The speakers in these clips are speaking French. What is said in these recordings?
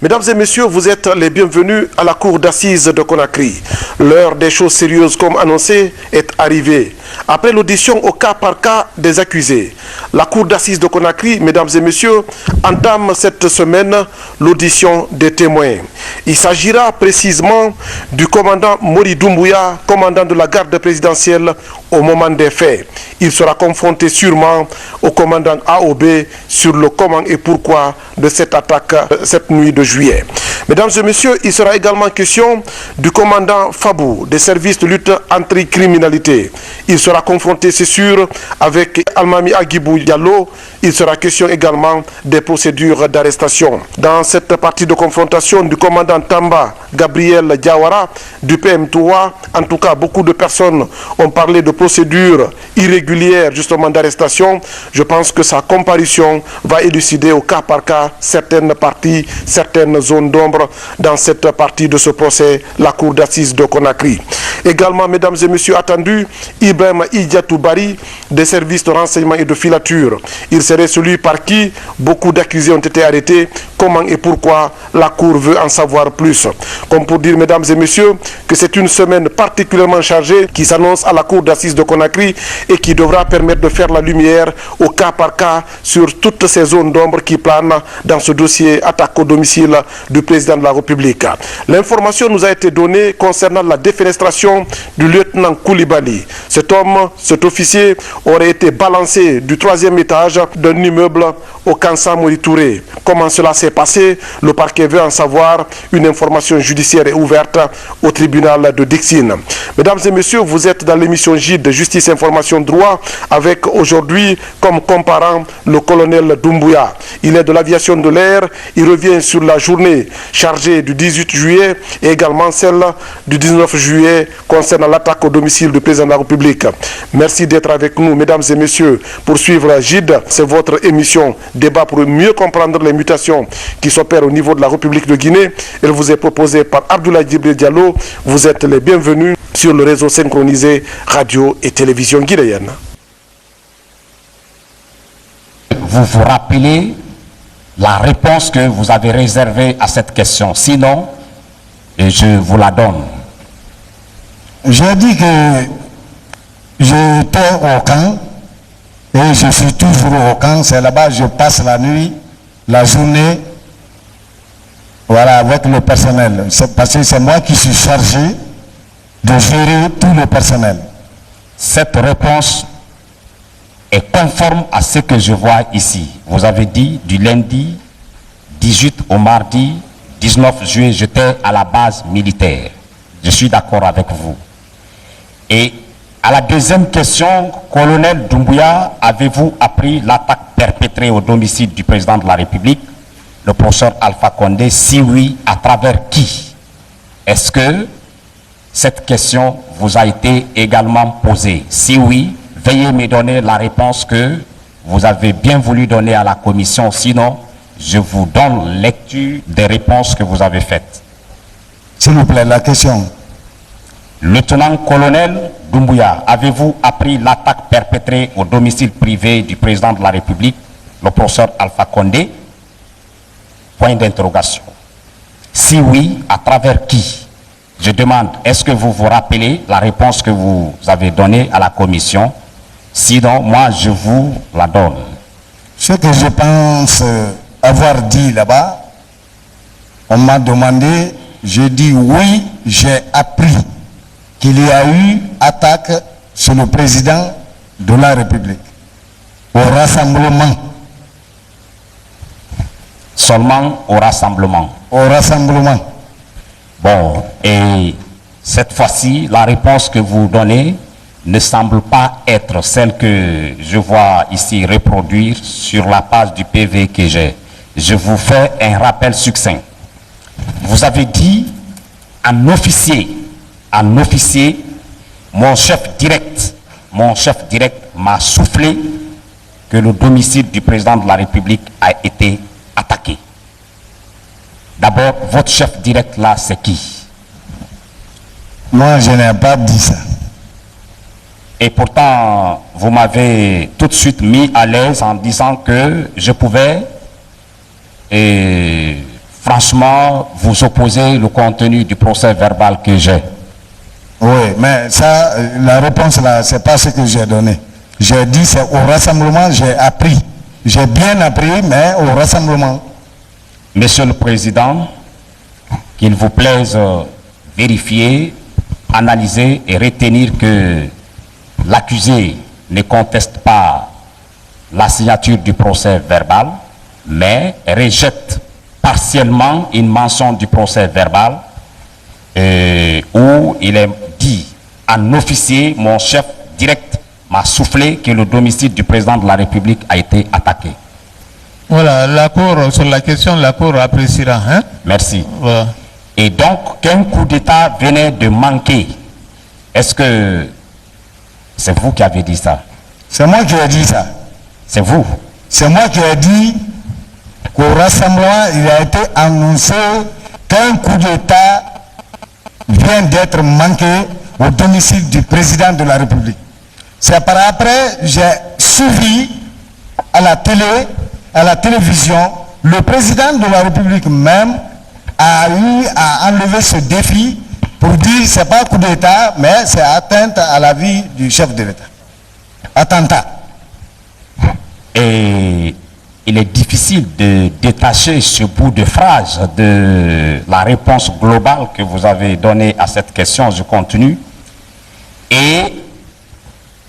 Mesdames et messieurs, vous êtes les bienvenus à la cour d'assises de Conakry. L'heure des choses sérieuses comme annoncé est arrivée. Après l'audition au cas par cas des accusés, la cour d'assises de Conakry, mesdames et messieurs, entame cette semaine l'audition des témoins. Il s'agira précisément du commandant Mori Doumbouya, commandant de la garde présidentielle au moment des faits. Il sera confronté sûrement au commandant AOB sur le comment et pourquoi de cette attaque cette nuit de juillet. Mesdames et messieurs, il sera également question du commandant Fabou des services de lutte anti-criminalité. Il sera confronté, c'est sûr, avec Almami Agibou Diallo. Il sera question également des procédures d'arrestation. Dans cette partie de confrontation du commandant Tamba Gabriel Diawara du PM3, en tout cas, beaucoup de personnes ont parlé de procédures irrégulières justement d'arrestation. Je pense que sa comparution va élucider au cas par cas certaines parties, certaines zones d'ombre dans cette partie de ce procès, la cour d'assises de Conakry. Également, mesdames et messieurs, attendu, Ibrahim Idiatou Bari des services de renseignement et de filature. Il serait celui par qui beaucoup d'accusés ont été arrêtés. Comment et pourquoi la cour veut en savoir plus. Comme pour dire, mesdames et messieurs, que c'est une semaine particulièrement chargée qui s'annonce à la cour d'assises de Conakry et qui devra permettre de faire la lumière au cas par cas sur toutes ces zones d'ombre qui planent dans ce dossier attaque au domicile du président de la République. L'information nous a été donnée concernant la défenestration du lieutenant Koulibaly. Cet homme, cet officier, aurait été balancé du 3e étage d'un immeuble au Kansa Mori Touré. Comment cela s'est passé? Le parquet veut en savoir. Une information judiciaire est ouverte au tribunal de Dixine. Mesdames et messieurs, vous êtes dans l'émission J de Justice, Information, Droit avec aujourd'hui comme comparant le colonel Doumbouya. Il est de l'aviation de l'air. Il revient sur la journée chargée du 18 juillet et également celle du 19 juillet concernant l'attaque au domicile du président de la République. Merci d'être avec nous, mesdames et messieurs, pour suivre JID. C'est votre émission débat pour mieux comprendre les mutations qui s'opèrent au niveau de la République de Guinée. Elle vous est proposée par Abdoulaye Djibril Diallo. Vous êtes les bienvenus sur le réseau synchronisé radio et télévision guinéenne. Vous vous rappelez la réponse que vous avez réservée à cette question. Sinon, je vous la donne. J'ai dit que j'étais au camp et je suis toujours au camp. C'est là-bas que je passe la nuit, la journée, voilà, avec le personnel. C'est parce que c'est moi qui suis chargé de gérer tout le personnel. Cette réponse est conforme à ce que je vois ici. Vous avez dit du lundi 18 au mardi 19 juillet, j'étais à la base militaire. Je suis d'accord avec vous. Et à la deuxième question, colonel Doumbouya, avez-vous appris l'attaque perpétrée au domicile du président de la République, le professeur Alpha Condé? Si oui, à travers qui? Est-ce que cette question vous a été également posée? Si oui, veuillez me donner la réponse que vous avez bien voulu donner à la commission. Sinon, je vous donne lecture des réponses que vous avez faites. S'il vous plaît, la question. Lieutenant-colonel Doumbouya, avez-vous appris l'attaque perpétrée au domicile privé du président de la République, le professeur Alpha Condé? Point d'interrogation. Si oui, à travers qui? Je demande, est-ce que vous vous rappelez la réponse que vous avez donnée à la commission? Sinon, moi, je vous la donne. Ce que je pense avoir dit là-bas, on m'a demandé, j'ai dit oui, j'ai appris qu'il y a eu attaque sur le président de la République au rassemblement. Seulement au rassemblement. Au rassemblement. Bon, et cette fois-ci, la réponse que vous donnez ne semble pas être celle que je vois ici reproduire sur la page du PV que j'ai. Je vous fais un rappel succinct. Vous avez dit un officier, mon chef direct m'a soufflé que le domicile du président de la République a été attaqué. D'abord, votre chef direct là, c'est qui? Moi, je n'ai pas dit ça. Et pourtant, vous m'avez tout de suite mis à l'aise en disant que je pouvais franchement, vous opposez le contenu du procès verbal que j'ai. Oui, mais ça, la réponse là, c'est pas ce que j'ai donné. J'ai dit, c'est au rassemblement, j'ai appris. J'ai bien appris, mais au rassemblement. Monsieur le Président, qu'il vous plaise vérifier, analyser et retenir que l'accusé ne conteste pas la signature du procès verbal, mais rejette partiellement une mention du procès verbal où il est dit en officier, mon chef direct m'a soufflé que le domicile du président de la République a été attaqué. Voilà, la Cour, sur la question, la Cour appréciera. Hein? Merci. Voilà. Et donc, qu'un coup d'État venait de manquer, est-ce que c'est vous qui avez dit ça? C'est moi qui ai dit ça. C'est vous? C'est moi qui ai dit qu'au rassemblement, il a été annoncé qu'un coup d'État vient d'être manqué au domicile du président de la République. C'est par après, j'ai suivi à la télé, à la télévision, le président de la République même a eu à enlever ce défi pour dire que ce n'est pas un coup d'État, mais c'est atteinte à la vie du chef de l'État. Attentat. Et il est difficile de détacher ce bout de phrase de la réponse globale que vous avez donnée à cette question du contenu. Et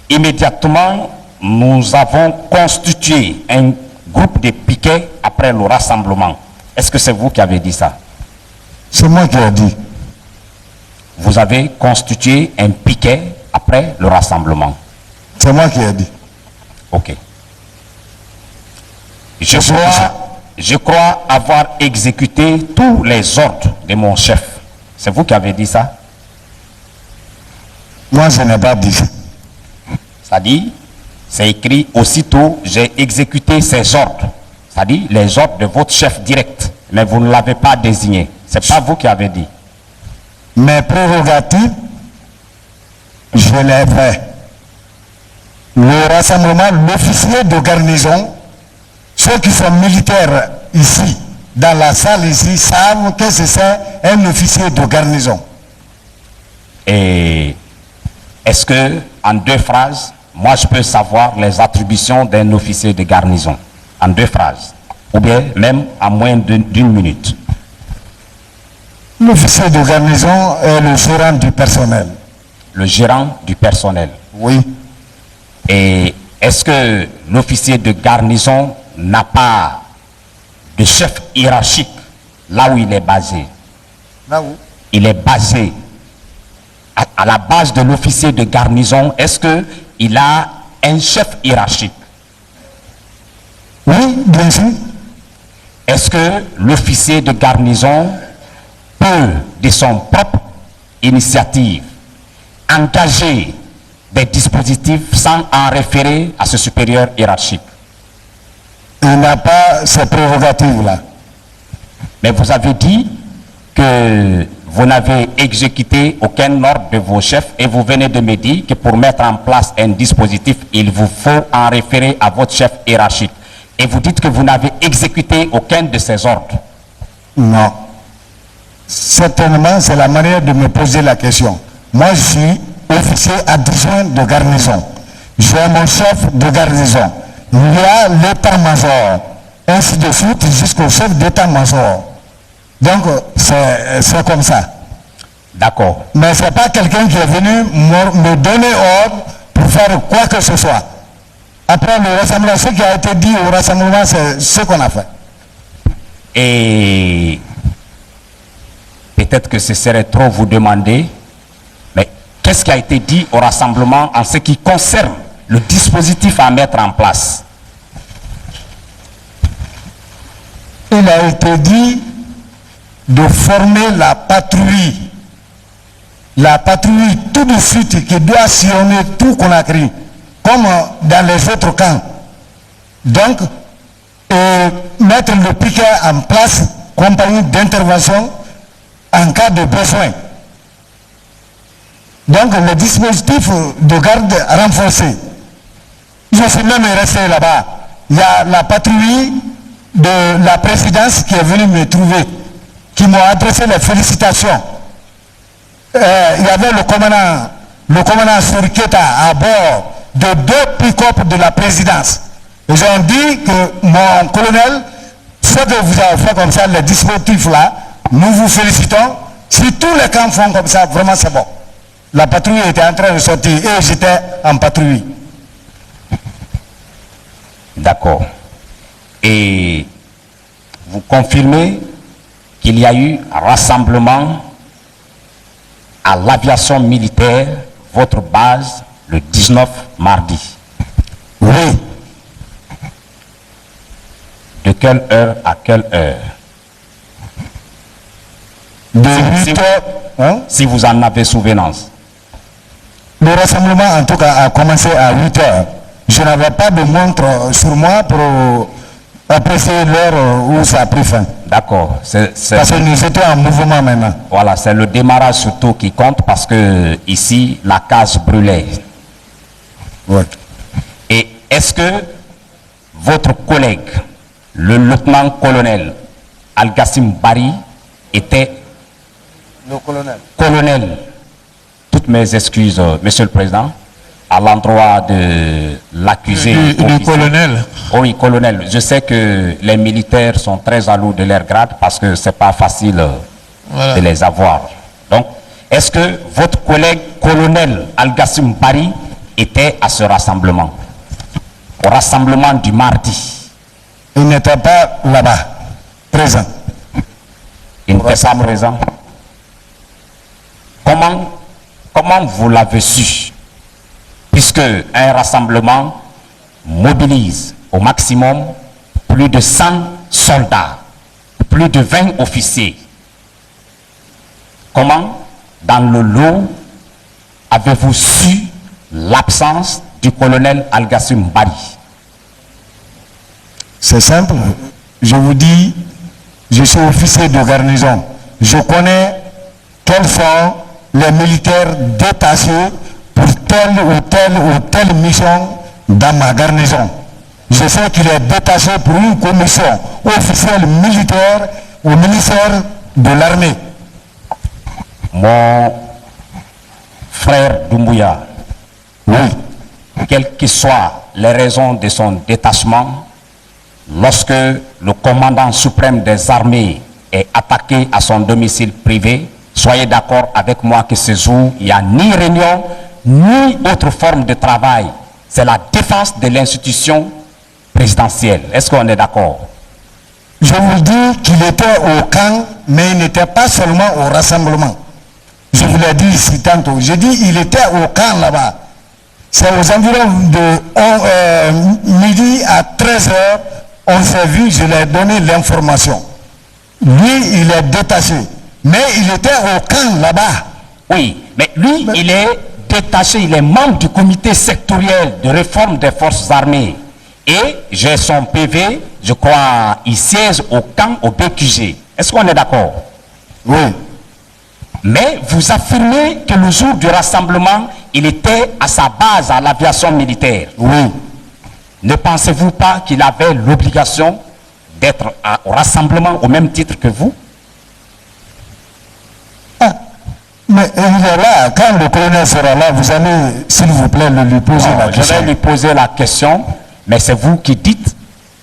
immédiatement, nous avons constitué un groupe de piquets après le rassemblement. Est-ce que c'est vous qui avez dit ça? C'est moi qui ai dit. Vous avez constitué un piquet après le rassemblement. C'est moi qui ai dit. Ok. Je crois avoir exécuté tous les ordres de mon chef. C'est vous qui avez dit ça? Moi, je n'ai pas dit ça. C'est-à-dire, c'est écrit aussitôt, j'ai exécuté ces ordres. C'est-à-dire, les ordres de votre chef direct. Mais vous ne l'avez pas désigné. C'est pas vous qui avez dit. Mes prérogatives, je les fait. Le rassemblement, l'officier de garnison, ceux qui sont militaires ici, dans la salle ici, savent que c'est un officier de garnison. Et est-ce que, en deux phrases, moi je peux savoir les attributions d'un officier de garnison? En deux phrases. Ou bien même en moins d'une minute. L'officier de garnison est le gérant du personnel. Le gérant du personnel. Oui. Et est-ce que l'officier de garnison n'a pas de chef hiérarchique là où il est basé? Là où? Il est basé à la base de l'officier de garnison. Est-ce qu'il a un chef hiérarchique? Oui, bien sûr. Est-ce que l'officier de garnison peut, de son propre initiative, engager des dispositifs sans en référer à ce supérieur hiérarchique? Il n'a pas ces prérogatives-là. Mais vous avez dit que vous n'avez exécuté aucun ordre de vos chefs et vous venez de me dire que pour mettre en place un dispositif, il vous faut en référer à votre chef hiérarchique. Et vous dites que vous n'avez exécuté aucun de ces ordres. Non. Certainement, c'est la manière de me poser la question. Moi, je suis officier adjoint de garnison. J'ai mon chef de garnison. Il y a l'état-major, ainsi de suite jusqu'au chef d'état-major. Donc, c'est comme ça. D'accord. Mais ce n'est pas quelqu'un qui est venu me donner ordre pour faire quoi que ce soit. Après le rassemblement, ce qui a été dit au rassemblement, c'est ce qu'on a fait. Et peut-être que ce serait trop vous demander, mais qu'est-ce qui a été dit au rassemblement en ce qui concerne le dispositif à mettre en place? Il a été dit de former la patrouille. La patrouille tout de suite qui doit sillonner tout Conakry, comme dans les autres camps. Donc, mettre le piquet en place, compagnie d'intervention en cas de besoin. Donc, le dispositif de garde renforcé. Je suis même resté là-bas. Il y a la patrouille de la présidence qui est venue me trouver qui m'ont adressé les félicitations. Il y avait le commandant Suriketa à bord de 2 pick-up de la présidence. Ils ont dit que mon colonel, ce que vous avez fait comme ça, les dispositifs là, nous vous félicitons. Si tous les camps font comme ça, vraiment c'est bon. La patrouille était en train de sortir et j'étais en patrouille. D'accord. Et vous confirmez qu'il y a eu rassemblement à l'aviation militaire, votre base, le 19 mardi. Oui. De quelle heure à quelle heure? De 8 heures. Hein? Si vous en avez souvenance. Le rassemblement en tout cas a commencé à 8 heures. Je n'avais pas de montre sur moi pour apprécier l'heure où ça a pris fin. D'accord. Parce que nous étions en mouvement maintenant. Voilà, c'est le démarrage surtout qui compte parce que ici, la case brûlait. Ouais. Et est-ce que votre collègue, le lieutenant-colonel Al-Gassim Bari, était Le colonel. colonel? Toutes mes excuses, Monsieur le Président, à l'endroit de l'accusé. Du colonel. Oui, colonel. Je sais que les militaires sont très jaloux de leur grade parce que c'est pas facile Voilà. de les avoir. Donc, est-ce que votre collègue colonel Al-Gassim Bari était à ce rassemblement? Au rassemblement du mardi? Il n'était pas là-bas, présent. Il n'était pas présent. Comment vous l'avez su? Puisque un rassemblement mobilise au maximum plus de 100 soldats, plus de 20 officiers. Comment, dans le lot, avez-vous su l'absence du colonel Al-Gassim Bari? C'est simple. Je vous dis, je suis officier de garnison. Je connais quels sont les militaires détachés pour telle ou telle mission dans ma garnison. Je sais qu'il est détaché pour une commission officielle militaire au ministère de l'armée. Mon frère Doumbouya, Oui. quelles que soient les raisons de son détachement, lorsque le commandant suprême des armées est attaqué à son domicile privé, soyez d'accord avec moi que ce jour, il n'y a ni réunion, ni autre forme de travail. C'est la défense de l'institution présidentielle. Est-ce qu'on est d'accord? Je vous dis qu'il était au camp, mais il n'était pas seulement au rassemblement. Je vous l'ai dit ici tantôt. Je dis il était au camp là-bas. C'est aux environs de midi à 13h, on s'est vu, je lui ai donné l'information. Lui, il est détaché, mais il était au camp là-bas. Oui, mais lui, il est détaché, il est membre du comité sectoriel de réforme des forces armées. Et j'ai son PV, je crois, il siège au camp au BQG. Est-ce qu'on est d'accord? Oui. Mais vous affirmez que le jour du rassemblement, il était à sa base à l'aviation militaire. Oui. Ne pensez-vous pas qu'il avait l'obligation d'être au rassemblement au même titre que vous? Ah, mais il est là. Quand le colonel sera là, vous allez, s'il vous plaît, lui poser la Je question. vais lui poser la question, mais c'est vous qui dites,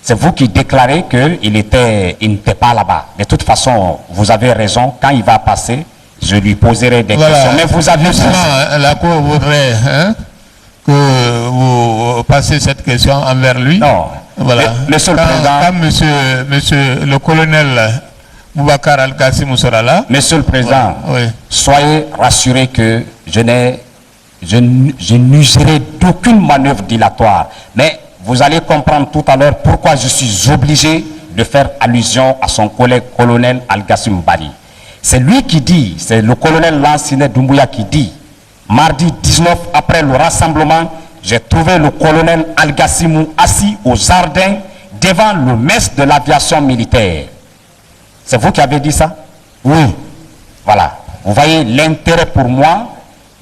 c'est vous qui déclarez qu'il n'était pas là-bas. De toute façon, vous avez raison. Quand il va passer, je lui poserai des questions. Mais vous avez justement, la Cour voudrait que vous passiez cette question envers lui. Non. Voilà. Monsieur le Président. Quand monsieur le colonel Boubacar Al-Gassim sera là. Monsieur le Président, Oui. soyez rassuré que je n'userai d'aucune manœuvre dilatoire. Mais vous allez comprendre tout à l'heure pourquoi je suis obligé de faire allusion à son collègue colonel Al-Gassim Bari. C'est lui qui dit, c'est le colonel Lansine Doumbouya qui dit, mardi 19, après le rassemblement, j'ai trouvé le colonel Al-Gassim assis au jardin devant le mess de l'aviation militaire. C'est vous qui avez dit ça? Oui. Voilà. Vous voyez l'intérêt pour moi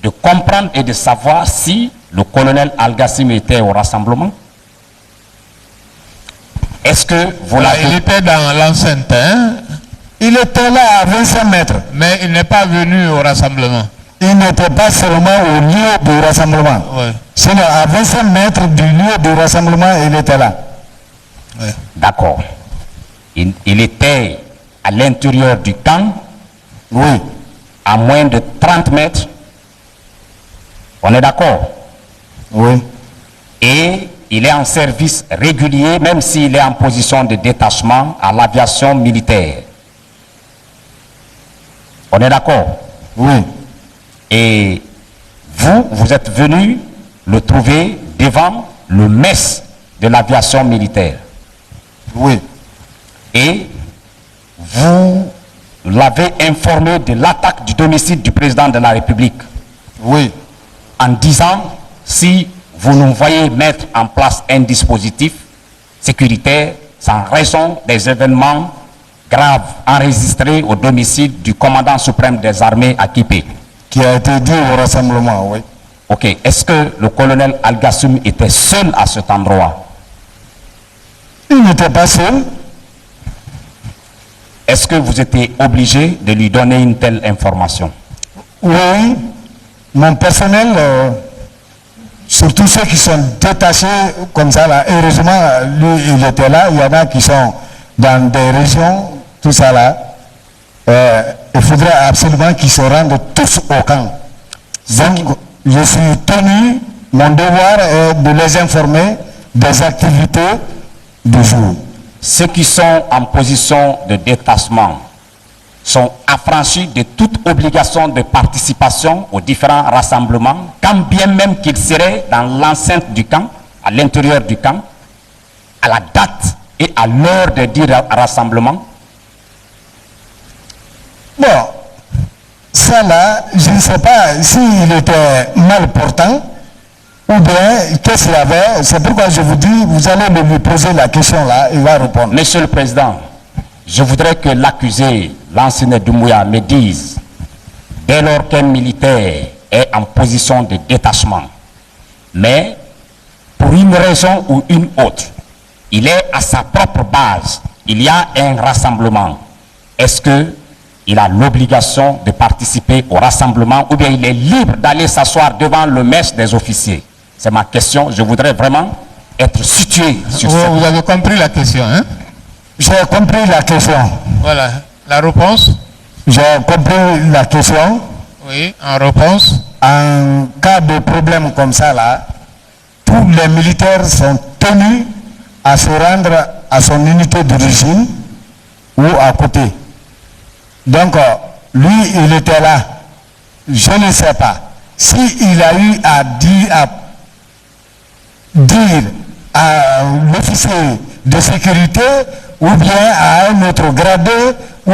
de comprendre et de savoir si le colonel Al-Gassim était au rassemblement. Est-ce que vous Voilà, l'avez... il était dans l'enceinte, hein? Il était là à 25 mètres. Mais il n'est pas venu au rassemblement. Il n'était pas seulement au lieu de rassemblement. Oui. Sinon, à 25 mètres du lieu de rassemblement, il était là. Oui. D'accord. Il était à l'intérieur du camp, Oui, à moins de 30 mètres. On est d'accord? oui, Et il est en service régulier, même s'il est en position de détachement à l'aviation militaire. On est d'accord? oui, Et vous êtes venu le trouver devant le mess de l'aviation militaire. oui, Et vous l'avez informé de l'attaque du domicile du président de la République, oui, en disant, si vous nous voyez mettre en place un dispositif sécuritaire sans raison des événements graves enregistrés au domicile du commandant suprême des armées à Kipé. qui a été dit au rassemblement, oui. Ok, est-ce que le colonel Al-Gassoum était seul à cet endroit? Il n'était pas seul. Est-ce que vous étiez obligé de lui donner une telle information? Oui, mon personnel, surtout ceux qui sont détachés comme ça, là, heureusement, lui, il était là. Il y en a qui sont dans des régions, tout ça là. Il faudrait absolument qu'ils se rendent tous au camp. Donc, je suis tenu, mon devoir est de les informer des activités du jour. Ceux qui sont en position de détachement sont affranchis de toute obligation de participation aux différents rassemblements, quand bien même qu'ils seraient dans l'enceinte du camp, à l'intérieur du camp, à la date et à l'heure des dits rassemblements. Bon, ça là, je ne sais pas s'il était mal portant ou bien qu'est-ce qu'il y avait. C'est pourquoi je vous dis, vous allez lui poser la question là, il va répondre. Monsieur le Président, je voudrais que l'accusé, l'ancien Doumbouya, me dise, dès lors qu'un militaire est en position de détachement, mais pour une raison ou une autre, il est à sa propre base, il y a un rassemblement, est-ce qu'il a l'obligation de participer au rassemblement ou bien il est libre d'aller s'asseoir devant le mess des officiers? C'est ma question, je voudrais vraiment être situé sur ça. Vous avez compris la question, hein? J'ai compris la question. Voilà. La réponse? J'ai compris la question. Oui, en réponse. En cas de problème comme ça là, tous les militaires sont tenus à se rendre à son unité d'origine ou à côté. Donc, lui, il était là. Je ne sais pas. S'il a eu à dire à l'officier de sécurité ou bien à un autre gradé ou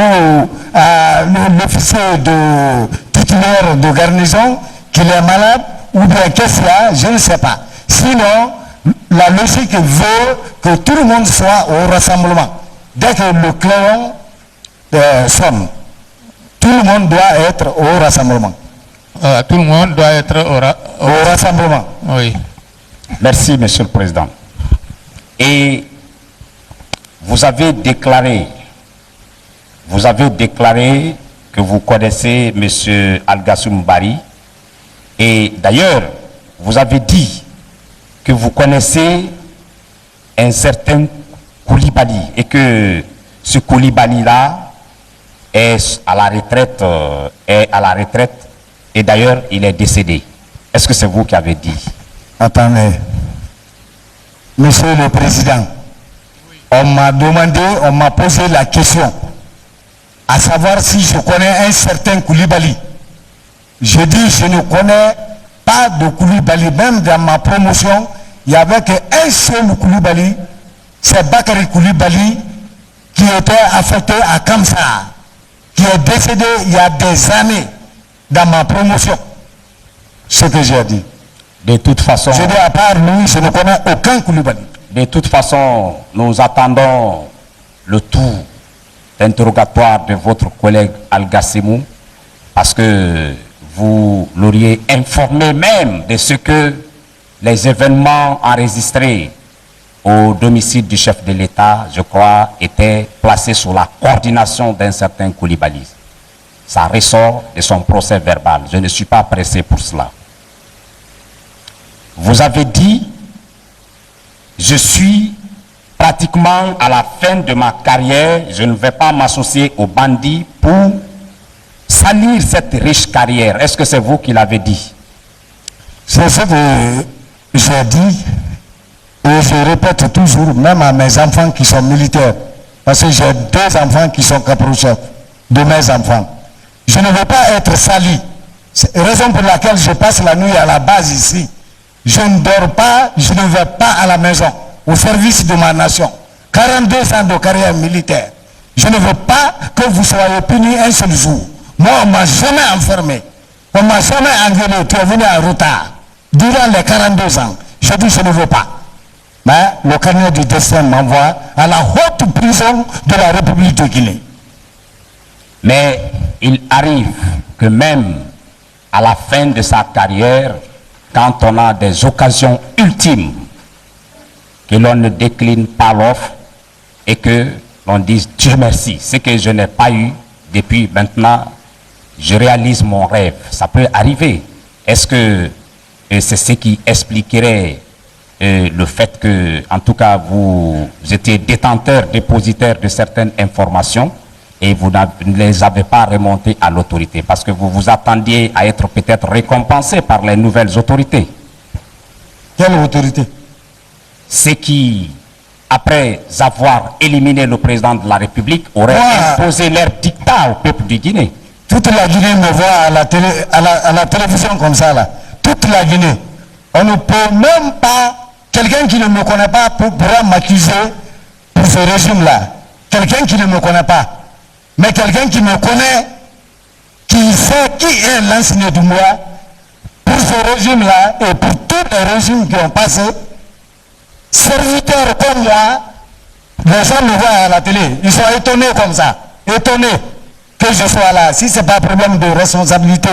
à l'officier de titulaire de garnison qu'il est malade ou bien qu'est-ce qu'il y a, je ne sais pas. Sinon, la logique veut que tout le monde soit au rassemblement. Dès que le clairon sonne, tout le monde doit être au rassemblement. Tout le monde doit être Au rassemblement. Oui. Merci, Monsieur le Président. Et vous avez déclaré que vous connaissez M. Al-Gassoum Bari. Et d'ailleurs, vous avez dit que vous connaissez un certain Koulibaly et que ce Koulibaly-là est à la retraite, et d'ailleurs, il est décédé. Est-ce que c'est vous qui avez dit? Attendez. Monsieur le Président, on m'a demandé, on m'a posé la question, à savoir si je connais un certain Koulibaly. Je dis, je ne connais pas de Koulibaly. Même dans ma promotion, il n'y avait qu'un seul Koulibaly, c'est Bakary Koulibaly, qui était affecté à Kamsa, qui est décédé il y a des années dans ma promotion. Ce que j'ai dit. De toute façon, Je dis à part lui, je ne connais aucun Koulibaly. de toute façon, nous attendons le tour d'interrogatoire de votre collègue Al-Gassimou parce que vous l'auriez informé même de ce que les événements enregistrés au domicile du chef de l'État, je crois, était placé sous la coordination d'un certain Koulibaly. Ça ressort de son procès verbal. Je ne suis pas pressé pour cela. Vous avez dit, je suis pratiquement à la fin de ma carrière, je ne vais pas m'associer aux bandits pour salir cette riche carrière. Est-ce que c'est vous qui l'avez dit? C'est ce que j'ai dit et je répète toujours, même à mes enfants qui sont militaires, parce que j'ai 2 enfants qui sont caporal-chefs de mes enfants. Je ne veux pas être sali. C'est la raison pour laquelle je passe la nuit à la base ici. Je ne dors pas, je ne vais pas à la maison, au service de ma nation. 42 ans de carrière militaire. Je ne veux pas que vous soyez punis un seul jour. Moi, on ne m'a jamais enfermé. On ne m'a jamais engueulé. Tu es venu en retard. Durant les 42 ans, je dis je ne veux pas. Mais le carnet du destin m'envoie à la haute prison de la République de Guinée. Mais il arrive que même à la fin de sa carrière, quand on a des occasions ultimes, que l'on ne décline pas l'offre et que l'on dise Dieu merci, ce que je n'ai pas eu depuis maintenant, je réalise mon rêve. Ça peut arriver. Est-ce que c'est ce qui expliquerait le fait que, en tout cas, vous étiez détenteur, dépositaire de certaines informations et vous ne les avez pas remontées à l'autorité parce que vous vous attendiez à être peut-être récompensé par les nouvelles autorités? Quelle autorité? Ceux qui, après avoir éliminé le président de la République, auraient imposé leur dictat au peuple du Guinée. Toute la Guinée me voit à la télévision comme ça là. Toute la Guinée. On ne peut même pas, quelqu'un qui ne me connaît pas pourra m'accuser pour ce régime-là. Quelqu'un qui ne me connaît pas. Mais quelqu'un qui me connaît, qui sait qui est Lansana Doumbouya, pour ce régime-là et pour tous les régimes qui ont passé, serviteurs comme moi, les gens me voient à la télé, ils sont étonnés comme ça, étonnés que je sois là. Si ce n'est pas un problème de responsabilité.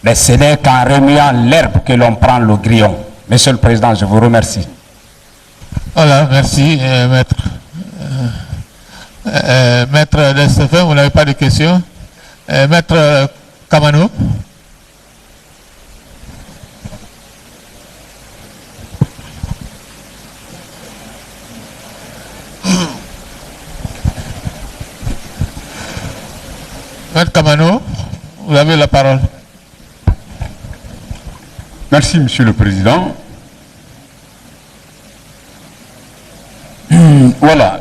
Mais ce n'est qu'en remuant l'herbe que l'on prend le grillon. Monsieur le Président, je vous remercie. Voilà, merci, maître. Maître Destephen, vous n'avez pas de questions? Maître Kamano? Maître Kamano, vous avez la parole. Merci, Monsieur le Président. Voilà.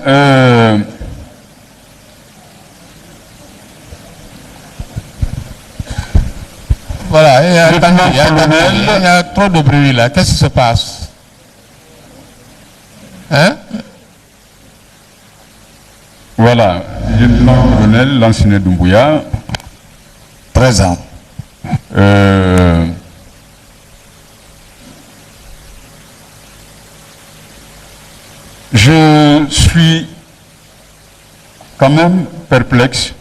Voilà, il y a trop de bruit là. Qu'est-ce qui se passe? Hein? Voilà, lieutenant-colonel Lansana Doumbouya. Présent. Je suis quand même perplexe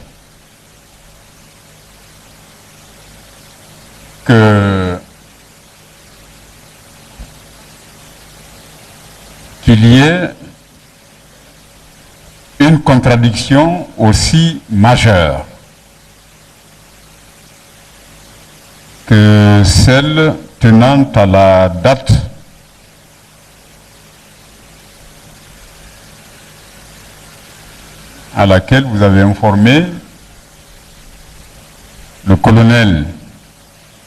qu'il y ait une contradiction aussi majeure que celle tenant à la date à laquelle vous avez informé le colonel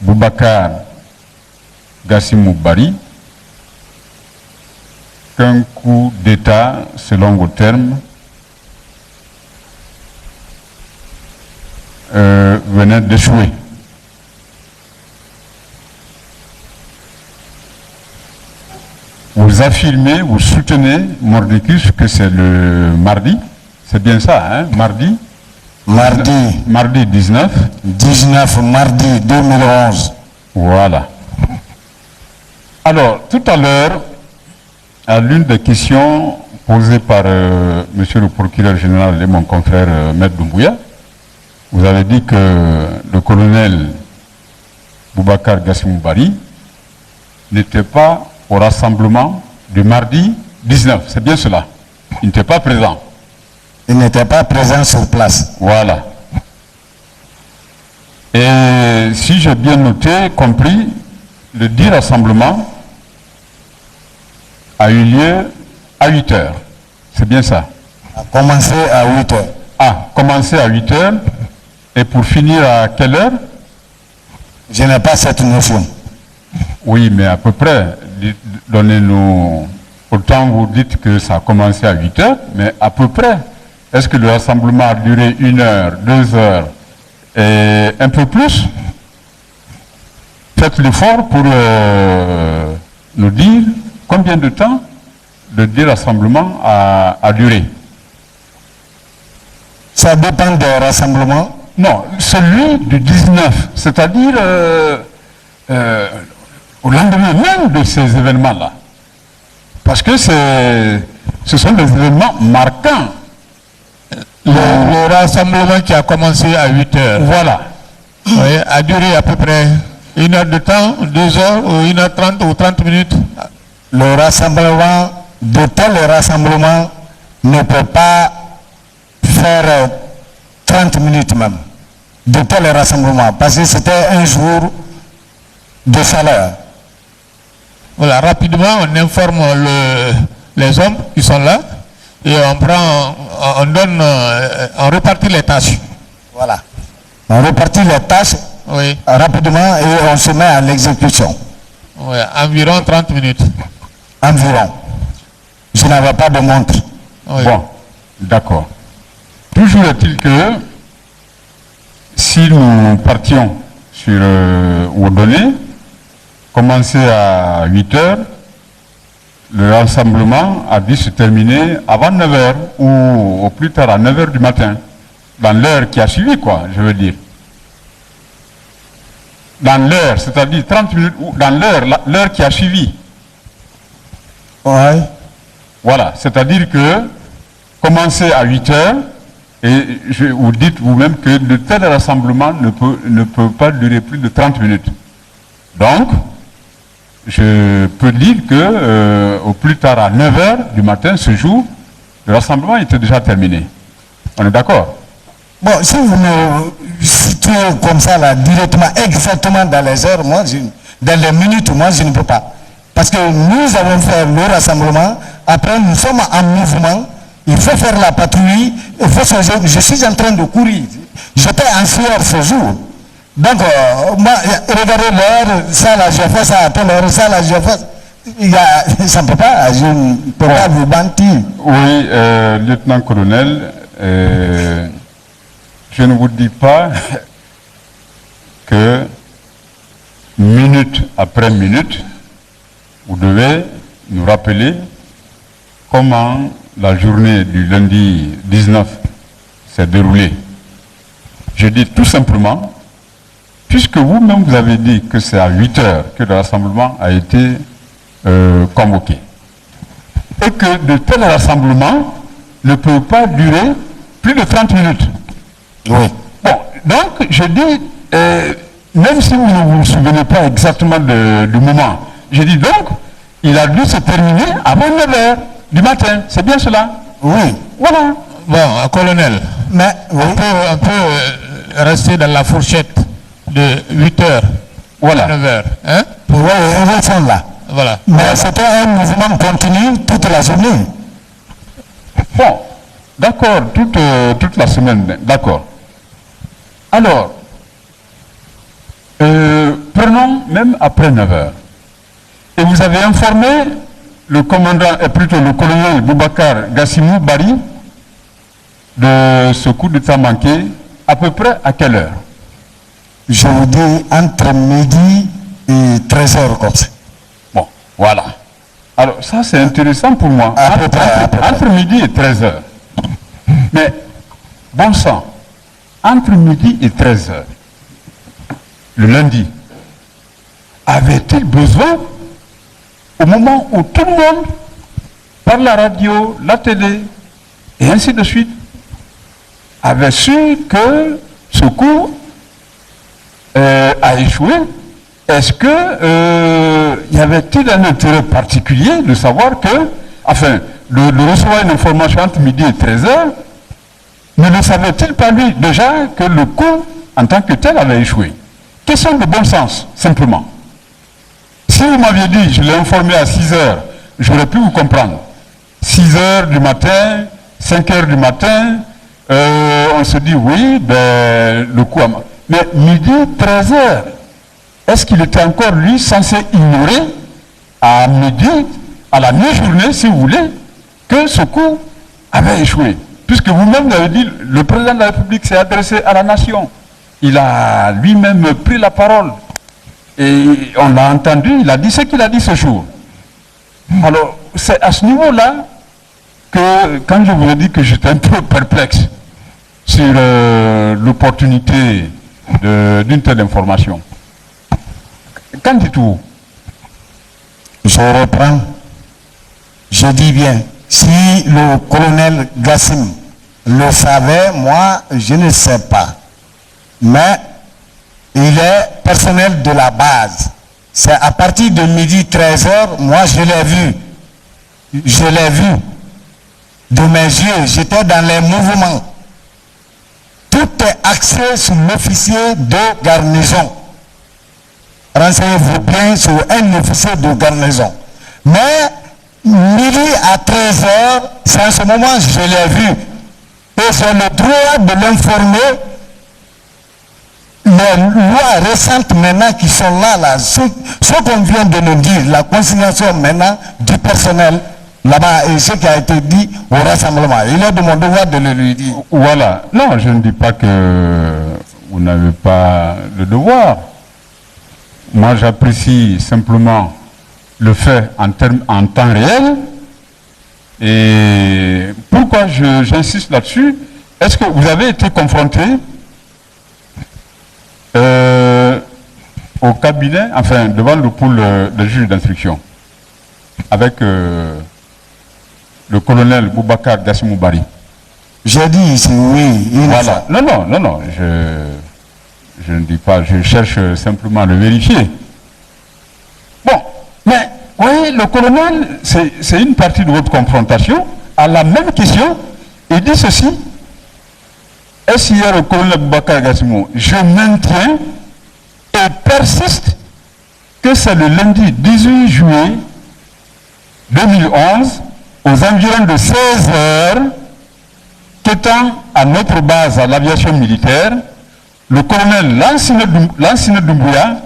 Boubacar Gassimou Bari qu'un coup d'État, selon vos termes, venait d'échouer. Vous affirmez, vous soutenez, Mordicus, que c'est le mardi, c'est bien ça, hein, mardi? Mardi 19. 19 mardi 2011. Voilà. Alors, tout à l'heure, à l'une des questions posées par monsieur le procureur général et mon confrère Maître Doumbouya, vous avez dit que le colonel Boubacar Gassimou Bari n'était pas au rassemblement du mardi 19, c'est bien cela. Il n'était pas présent. Il n'était pas présent sur place. Voilà. Et si j'ai bien noté, compris, le dit rassemblement a eu lieu à 8 heures. C'est bien ça. A commencé à 8 heures. Ah, commencé à 8 heures et pour finir à quelle heure? Je n'ai pas cette notion. Oui, mais à peu près. Donnez-nous. Autant vous dites que ça a commencé à 8 heures, mais à peu près. Est-ce que le rassemblement a duré 1 heure, 2 heures et un peu plus? Faites l'effort pour nous dire combien de temps le dit rassemblement a duré. Ça dépend des rassemblements. Non, celui du 19, c'est-à-dire au lendemain même de ces événements-là. Parce que ce sont des événements marquants. Le rassemblement qui a commencé à 8 heures, Voilà. oui, a duré à peu près 1 heure de temps, 2 heures, ou 1h30 ou 30 minutes. Le rassemblement, de tels rassemblements, ne peut pas faire 30 minutes même. De tels rassemblements, parce que c'était un jour de chaleur. Voilà, rapidement, on informe les hommes qui sont là et on répartit les tâches. Voilà. On répartit les tâches Oui, rapidement et on se met à l'exécution. oui, environ 30 minutes. Environ. Je n'avais pas de montre. Oui. Bon, d'accord. Toujours est-il que si nous partions sur aux données, commencer à 8 heures, le rassemblement a dû se terminer avant 9 heures ou au plus tard à 9 heures du matin, dans l'heure qui a suivi, quoi, je veux dire. Dans l'heure, c'est-à-dire 30 minutes, ou dans l'heure qui a suivi. Oui. Voilà, c'est-à-dire que commencer à 8 heures, et vous dites vous-même que de tels rassemblements ne peut pas durer plus de 30 minutes. Donc, je peux dire que au plus tard à 9 heures du matin, ce jour, le rassemblement était déjà terminé. On est d'accord? Bon, si vous me situez comme ça, là, directement, exactement dans les heures, dans les minutes, moi, je ne peux pas. Parce que nous avons fait le rassemblement, après nous sommes en mouvement, il faut faire la patrouille, il faut changer. Je suis en train de courir. J'étais en sueur ce jour. Donc, moi, regardez l'heure, ça là, je fais ça à telle heure, ça là, je fais. Ça ne peut pas, je ne peux pas vous mentir. Oui, lieutenant-colonel, je ne vous dis pas que minute après minute, vous devez nous rappeler comment la journée du lundi 19 s'est déroulée. Je dis tout simplement, puisque vous-même vous avez dit que c'est à 8 heures que le rassemblement a été convoqué, et que de tels rassemblements ne peuvent pas durer plus de 30 minutes. Oui. Bon, donc je dis, même si vous ne vous souvenez pas exactement du moment, je dis donc, il a dû se terminer avant 9 heures du matin, c'est bien cela? Oui. Voilà. Bon, colonel, Mais, oui. on peut rester dans la fourchette de 8 heures Voilà. à 9 heures. Hein? Oui, ils sont là. Voilà. Mais c'était un mouvement continu toute la journée. Bon, d'accord, toute la semaine, d'accord. Alors, prenons même après 9 heures. Et vous avez informé le commandant, et plutôt le colonel Boubacar Gassimou Bari de ce coup d'état manqué à peu près à quelle heure? Je vous dis entre midi et 13 heures comme ça. Bon, voilà. Alors ça c'est intéressant pour moi. À peu près. Entre midi et 13 heures. Mais, bon sang, entre midi et 13 heures, le lundi, avait-il besoin, au moment où tout le monde, par la radio, la télé, et ainsi de suite, avait su que ce coup a échoué est-ce que y avait-il un intérêt particulier de savoir que, enfin, de recevoir une information entre midi et 13h, ne le savait-il pas lui déjà que le coup en tant que tel avait échoué? Question de bon sens, simplement. Si vous m'aviez dit, je l'ai informé à 6h, j'aurais pu vous comprendre. 6h du matin, 5h du matin, on se dit oui, ben, le coup a... Mais midi, 13h, est-ce qu'il était encore, lui, censé ignorer à midi, à la mi-journée, si vous voulez, que ce coup avait échoué? Puisque vous-même l'avez dit, le président de la République s'est adressé à la nation. Il a lui-même pris la parole. Et on l'a entendu, il a dit ce qu'il a dit ce jour. Alors, c'est à ce niveau-là que, quand je vous ai dit que j'étais un peu perplexe sur l'opportunité d'une telle information. Qu'en dites-vous? Je reprends. Je dis bien, si le colonel Gassim le savait, moi, je ne sais pas. Mais il est personnel de la base. C'est à partir de midi 13h, moi je l'ai vu. Je l'ai vu. De mes yeux, j'étais dans les mouvements. Tout est axé sur l'officier de garnison. Renseignez-vous bien sur un officier de garnison. Mais midi à 13h, c'est en ce moment que je l'ai vu. Et j'ai le droit de l'informer. Les lois récentes maintenant qui sont là, ce qu'on vient de nous dire, la consignation maintenant du personnel là-bas et ce qui a été dit au rassemblement. Il est de mon devoir de le lui dire. Voilà. Non, je ne dis pas que vous n'avez pas le devoir. Moi, j'apprécie simplement le fait en temps réel. Et pourquoi j'insiste là-dessus? Est-ce que vous avez été confronté au cabinet, enfin devant le pôle de juge d'instruction, avec le colonel Boubacar Gassimou Bari? J'ai dit ici, oui. Voilà. Non, je ne dis pas, je cherche simplement à le vérifier. Bon, mais, vous voyez, le colonel, c'est une partie de votre confrontation, à la même question, il dit ceci. Est-ce hier au colonel Boubacar Gassimou, je maintiens et persiste que c'est le lundi 18 juillet 2011, aux environs de 16h, qu'étant à notre base à l'aviation militaire, le colonel Lansine Doumbouya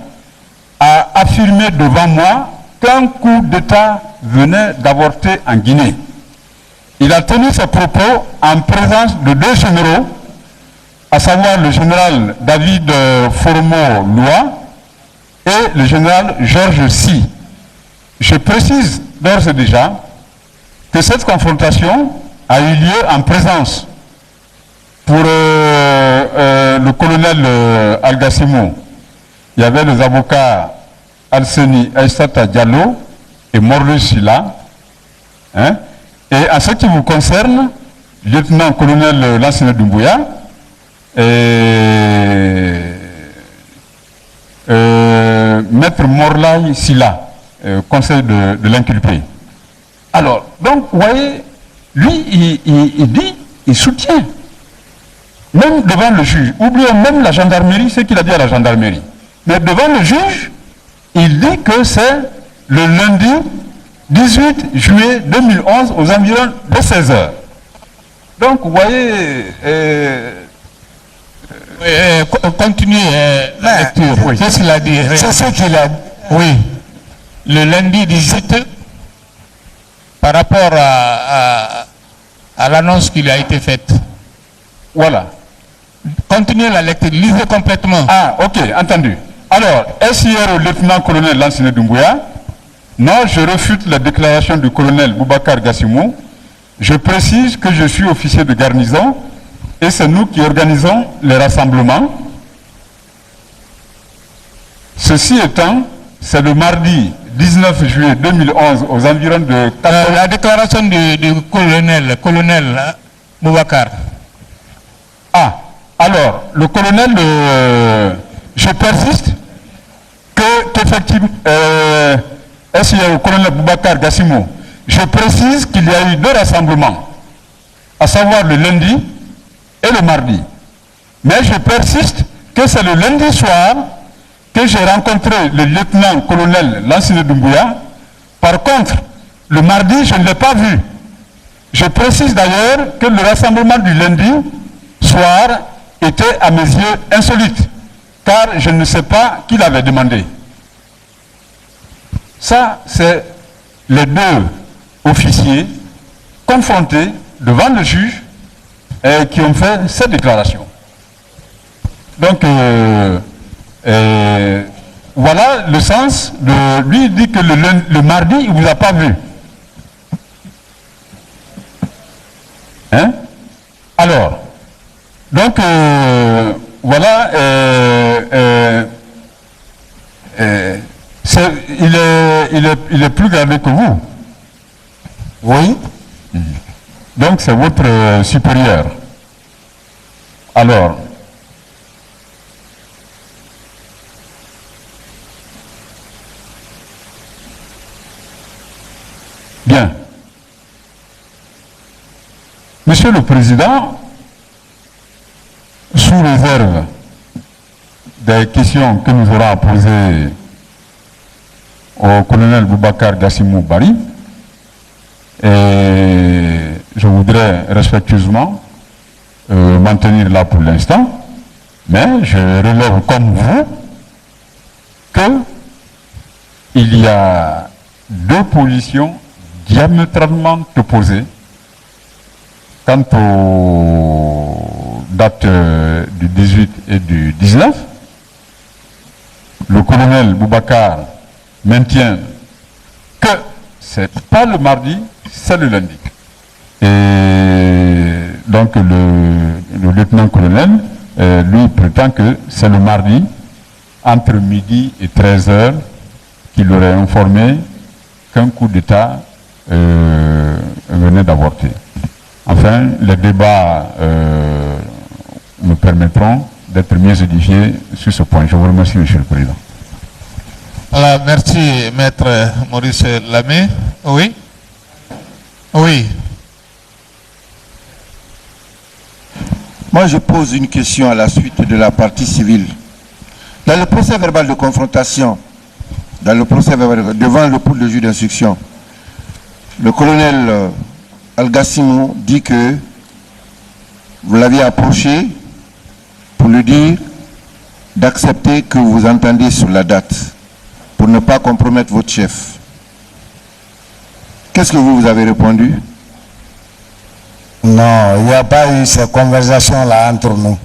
a affirmé devant moi qu'un coup d'État venait d'avorter en Guinée. Il a tenu ses propos en présence de deux généraux, à savoir le général David Formo-Loa et le général Georges Sy. Je précise d'ores et déjà que cette confrontation a eu lieu en présence pour le colonel Al-Gassimou. Il y avait les avocats Alseni Aïssata Diallo et Morle Silla. Hein? Et en ce qui vous concerne, lieutenant-colonel Lansine Doumbouya, maître Morlaï Silla, conseil de l'inculpé. Alors, donc, vous voyez, lui, il dit, il soutient, même devant le juge. Oublions même la gendarmerie, ce qu'il a dit à la gendarmerie. Mais devant le juge, il dit que c'est le lundi 18 juillet 2011 aux environs de 16h. Donc, vous voyez... continuez la lecture. Oui. Qu'est-ce qu'il a dit? C'est ce qu'il a dit. Oui. Le lundi 18, par rapport à l'annonce qui lui a été faite. Voilà. Continuez la lecture, lisez complètement. Ah, ok, entendu. Alors, est-ce hier au lieutenant-colonel Lansine Doumbouya? Non, je refute la déclaration du colonel Boubacar Gassimou. Je précise que je suis officier de garnison et c'est nous qui organisons les rassemblements. Ceci étant, c'est le mardi 19 juillet 2011 aux environs de... La déclaration du colonel Boubacar. Ah, alors, le colonel, je persiste qu'effectivement, au colonel Boubacar Gassimo, je précise qu'il y a eu 2 rassemblements, à savoir le lundi et le mardi. Mais je persiste que c'est le lundi soir que j'ai rencontré le lieutenant-colonel Lansine Doumbouya. Par contre, le mardi, je ne l'ai pas vu. Je précise d'ailleurs que le rassemblement du lundi soir était à mes yeux insolite, car je ne sais pas qui l'avait demandé. Ça, c'est les 2 officiers confrontés devant le juge et qui ont fait cette déclaration. Donc, voilà le sens de... Lui, il dit que le mardi, il ne vous a pas vu. Hein? Alors, donc, voilà, il est plus gradé que vous. Oui. Donc, c'est votre supérieur. Alors, bien. Monsieur le Président, sous réserve des questions que nous aurons à poser au colonel Boubacar Gassimou Bari, et je voudrais respectueusement m'en tenir là pour l'instant, mais je relève comme vous qu'il y a 2 positions diamétralement opposées quant aux dates du 18 et du 19. Le colonel Boubacar maintient que c'est pas le mardi, c'est le lundi. Et donc le lieutenant-colonel, lui, prétend que c'est le mardi, entre midi et 13h, qu'il aurait informé qu'un coup d'État venait d'avorter. Enfin, les débats me permettront d'être mieux édifiés sur ce point. Je vous remercie, Monsieur le Président. Alors, merci, Maître Maurice Lamé. Oui? Oui. Moi, je pose une question à la suite de la partie civile. Dans le procès verbal de confrontation, devant le pôle de juge d'instruction, le colonel Al-Gassimou dit que vous l'aviez approché pour lui dire d'accepter que vous entendiez sur la date pour ne pas compromettre votre chef. Qu'est-ce que vous avez répondu? Non, il n'y a pas eu ces conversations-là entre nous.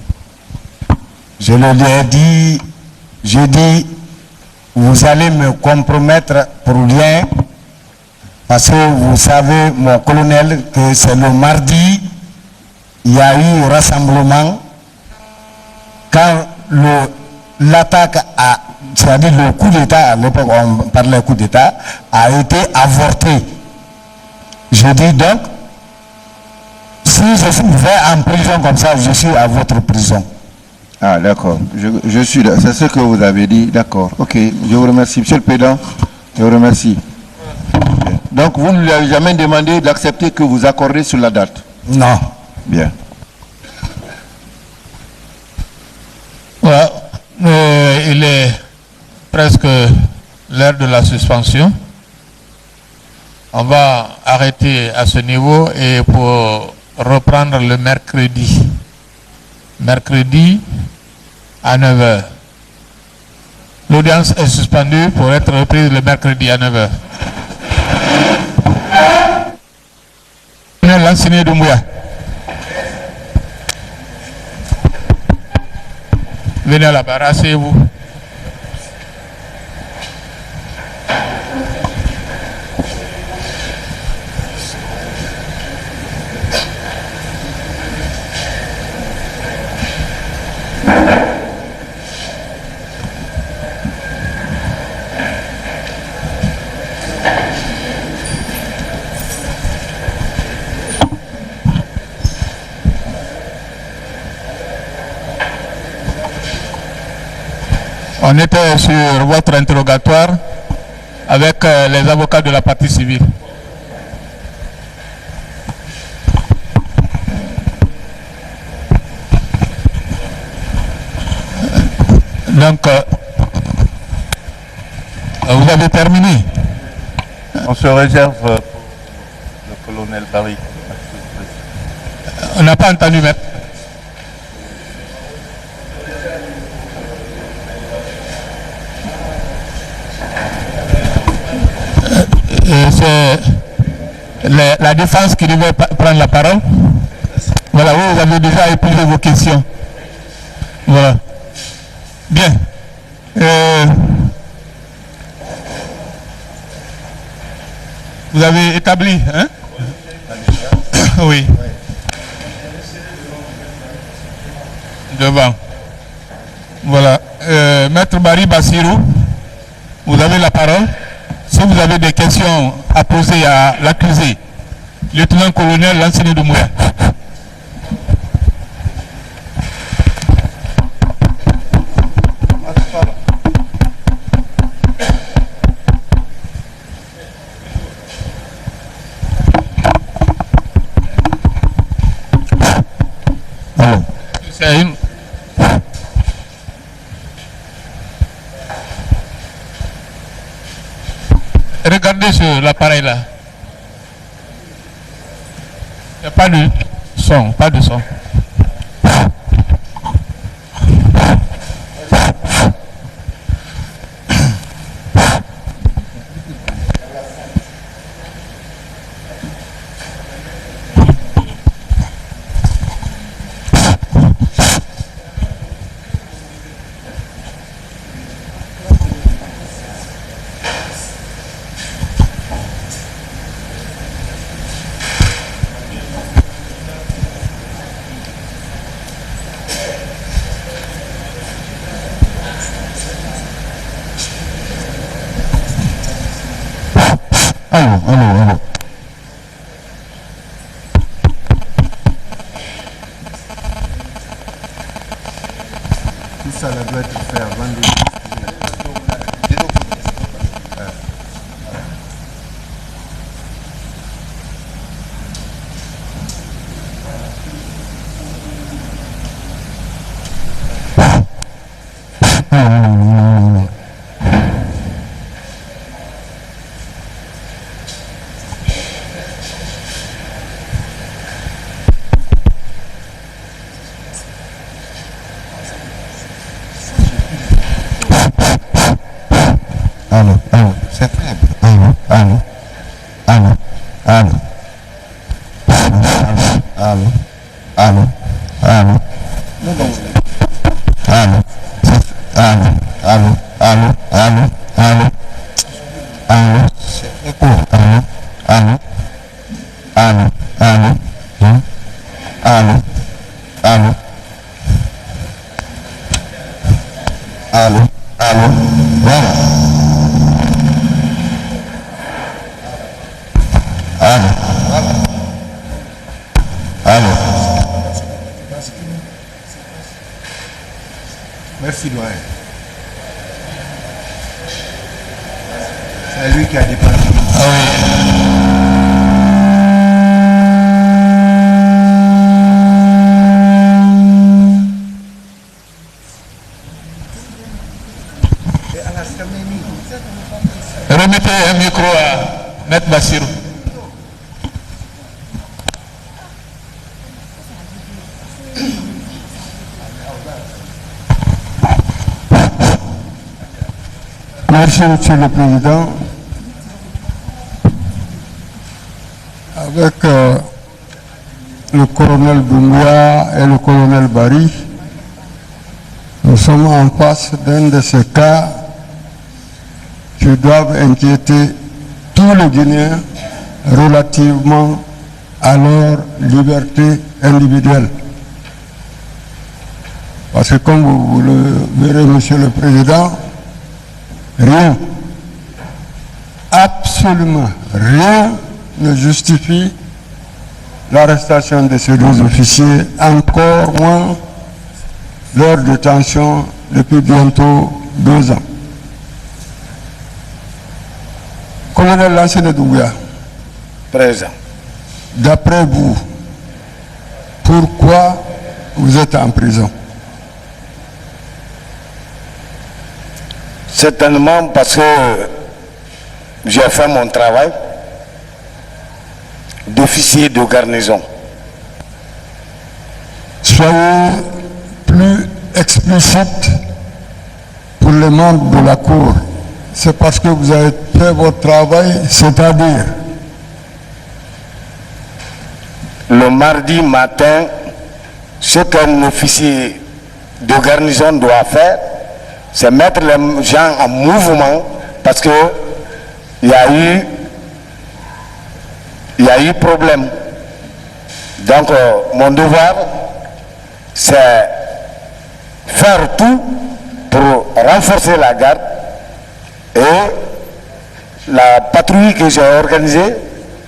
Je lui ai dit, j'ai dit, vous allez me compromettre pour rien, parce que vous savez, mon colonel, que c'est le mardi, il y a eu rassemblement, quand l'attaque a, c'est-à-dire le coup d'État, à l'époque on parlait coup d'État, a été avorté. Je dis donc, si je vais en prison comme ça, je suis à votre prison. Ah, d'accord. Je suis là. C'est ce que vous avez dit. D'accord. Ok. Je vous remercie. Monsieur le Président, je vous remercie. Donc, vous ne lui avez jamais demandé d'accepter que vous accordez sur la date? Non. Bien. Voilà. Il est presque l'heure de la suspension. On va arrêter à ce niveau et pour reprendre le mercredi. Mercredi à 9h. L'audience est suspendue pour être reprise le mercredi à 9h. L'enseigné de Mouya. Venez à la barre, asseyez-vous. On était sur votre interrogatoire avec les avocats de la partie civile. Donc, vous avez terminé. On se réserve pour le colonel Barry. On n'a pas entendu, maître. C'est la défense qui devait prendre la parole. Voilà, vous avez déjà épuisé vos questions. Voilà. Bien. Vous avez établi, hein? Oui. Devant. Voilà. Maître Barry Bassirou, vous avez la parole. Si vous avez des questions à poser à l'accusé, lieutenant-colonel Lansana Doumbouya. Regardez sur l'appareil là. Il n'y a pas de son, pas de son. Allô. Tout ça là doit être fait avant de... C'est faible. Merci, doyen. C'est lui qui a dépassé. Remettez un micro à Maître Bassirou. Merci, Monsieur le Président. Avec le colonel Doumbouya et le colonel Barry, nous sommes en face d'un de ces cas qui doivent inquiéter tous les Guinéens relativement à leur liberté individuelle. Parce que comme vous le verrez, Monsieur le Président, rien, absolument rien ne justifie l'arrestation de ces deux officiers, encore moins leur détention depuis bientôt 2 ans. Colonel Lansana Doumbouya, Présent. d'après vous, pourquoi vous êtes en prison? Certainement parce que j'ai fait mon travail d'officier de garnison. Soyez plus explicite pour les membres de la Cour. C'est parce que vous avez fait votre travail, c'est-à-dire Le mardi matin, ce qu'un officier de garnison doit faire, c'est mettre les gens en mouvement parce que il y a eu problème. Donc mon devoir, c'est faire tout pour renforcer la garde et la patrouille que j'ai organisée,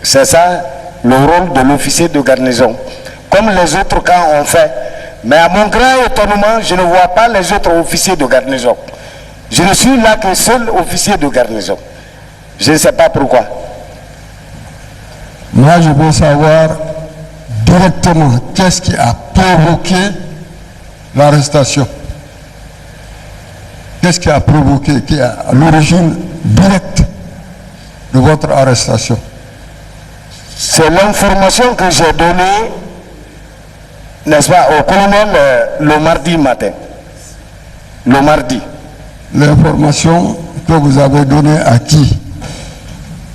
c'est ça le rôle de l'officier de garnison. Comme les autres camps ont fait. Mais à mon grand étonnement, je ne vois pas les autres officiers de garnison. Je ne suis là que seul officier de garnison. Je ne sais pas pourquoi. moi je veux savoir directement qu'est-ce qui a provoqué l'arrestation. Qu'est-ce qui a provoqué, qui est à l'origine directe de votre arrestation? C'est l'information que j'ai donnée, n'est-ce pas, au colonel le mardi matin. Le mardi. L'information que vous avez donnée à qui?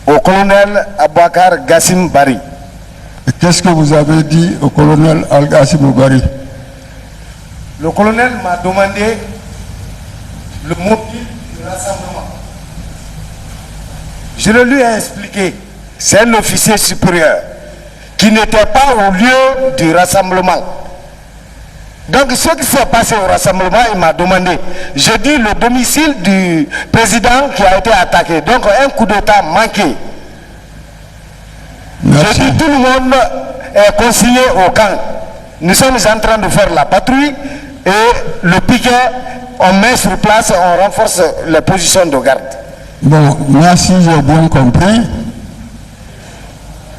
Au colonel Abouakar Gassim Bari. Et qu'est-ce que vous avez dit au colonel Al-Gassim Bari? Le colonel m'a demandé le motif du rassemblement. Je le lui ai expliqué. C'est un officier supérieur qui n'était pas au lieu du rassemblement. Donc ce qui s'est passé au rassemblement, il m'a demandé. Je dis le domicile du président qui a été attaqué. Donc un coup d'état manqué. Merci. Je dis tout le monde est consigné au camp. Nous sommes en train de faire la patrouille et le piquet, on met sur place, on renforce les positions de garde. Bon, merci, j'ai bien compris.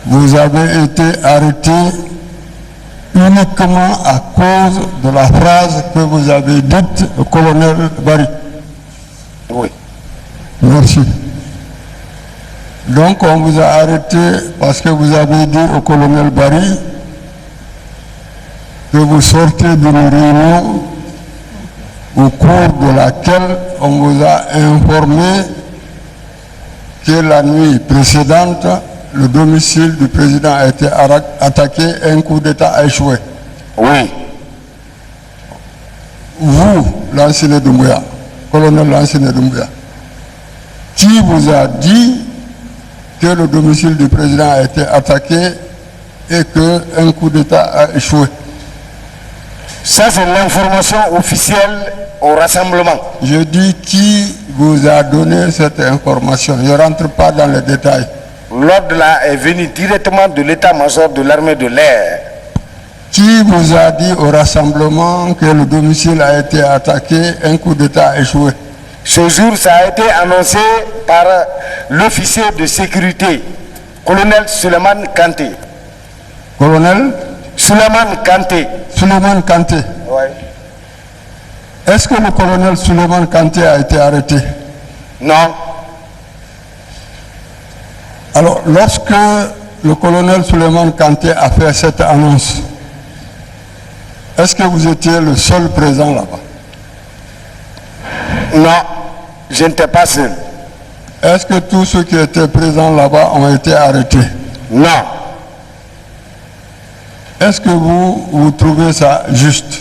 Vous avez été arrêté uniquement à cause de la phrase que vous avez dite au colonel Bari. Oui. Merci. Donc on vous a arrêté parce que vous avez dit au colonel Bari que vous sortez d'une réunion au cours de laquelle on vous a informé que la nuit précédente, le domicile du président a été attaqué et un coup d'État a échoué. Oui. Vous, Lansana Doumbouya, colonel Lansana Doumbouya, qui vous a dit que le domicile du président a été attaqué et qu'un coup d'État a échoué? Ça, c'est l'information officielle au rassemblement. Je dis qui vous a donné cette information. Je ne rentre pas dans les détails. L'ordre là est venu directement de l'état-major de l'armée de l'air. Qui vous a dit au rassemblement que le domicile a été attaqué, un coup d'État a échoué? Ce jour, ça a été annoncé par l'officier de sécurité, colonel Suleiman Kanté. Colonel Suleiman Kanté. Suleiman Kanté. Oui. Est-ce que le colonel Suleiman Kanté a été arrêté? Non. Alors, lorsque le colonel Suleiman Kanté a fait cette annonce, est-ce que vous étiez le seul présent là-bas? Non, je n'étais pas seul. Est-ce que tous ceux qui étaient présents là-bas ont été arrêtés? Non. Est-ce que vous trouvez ça juste?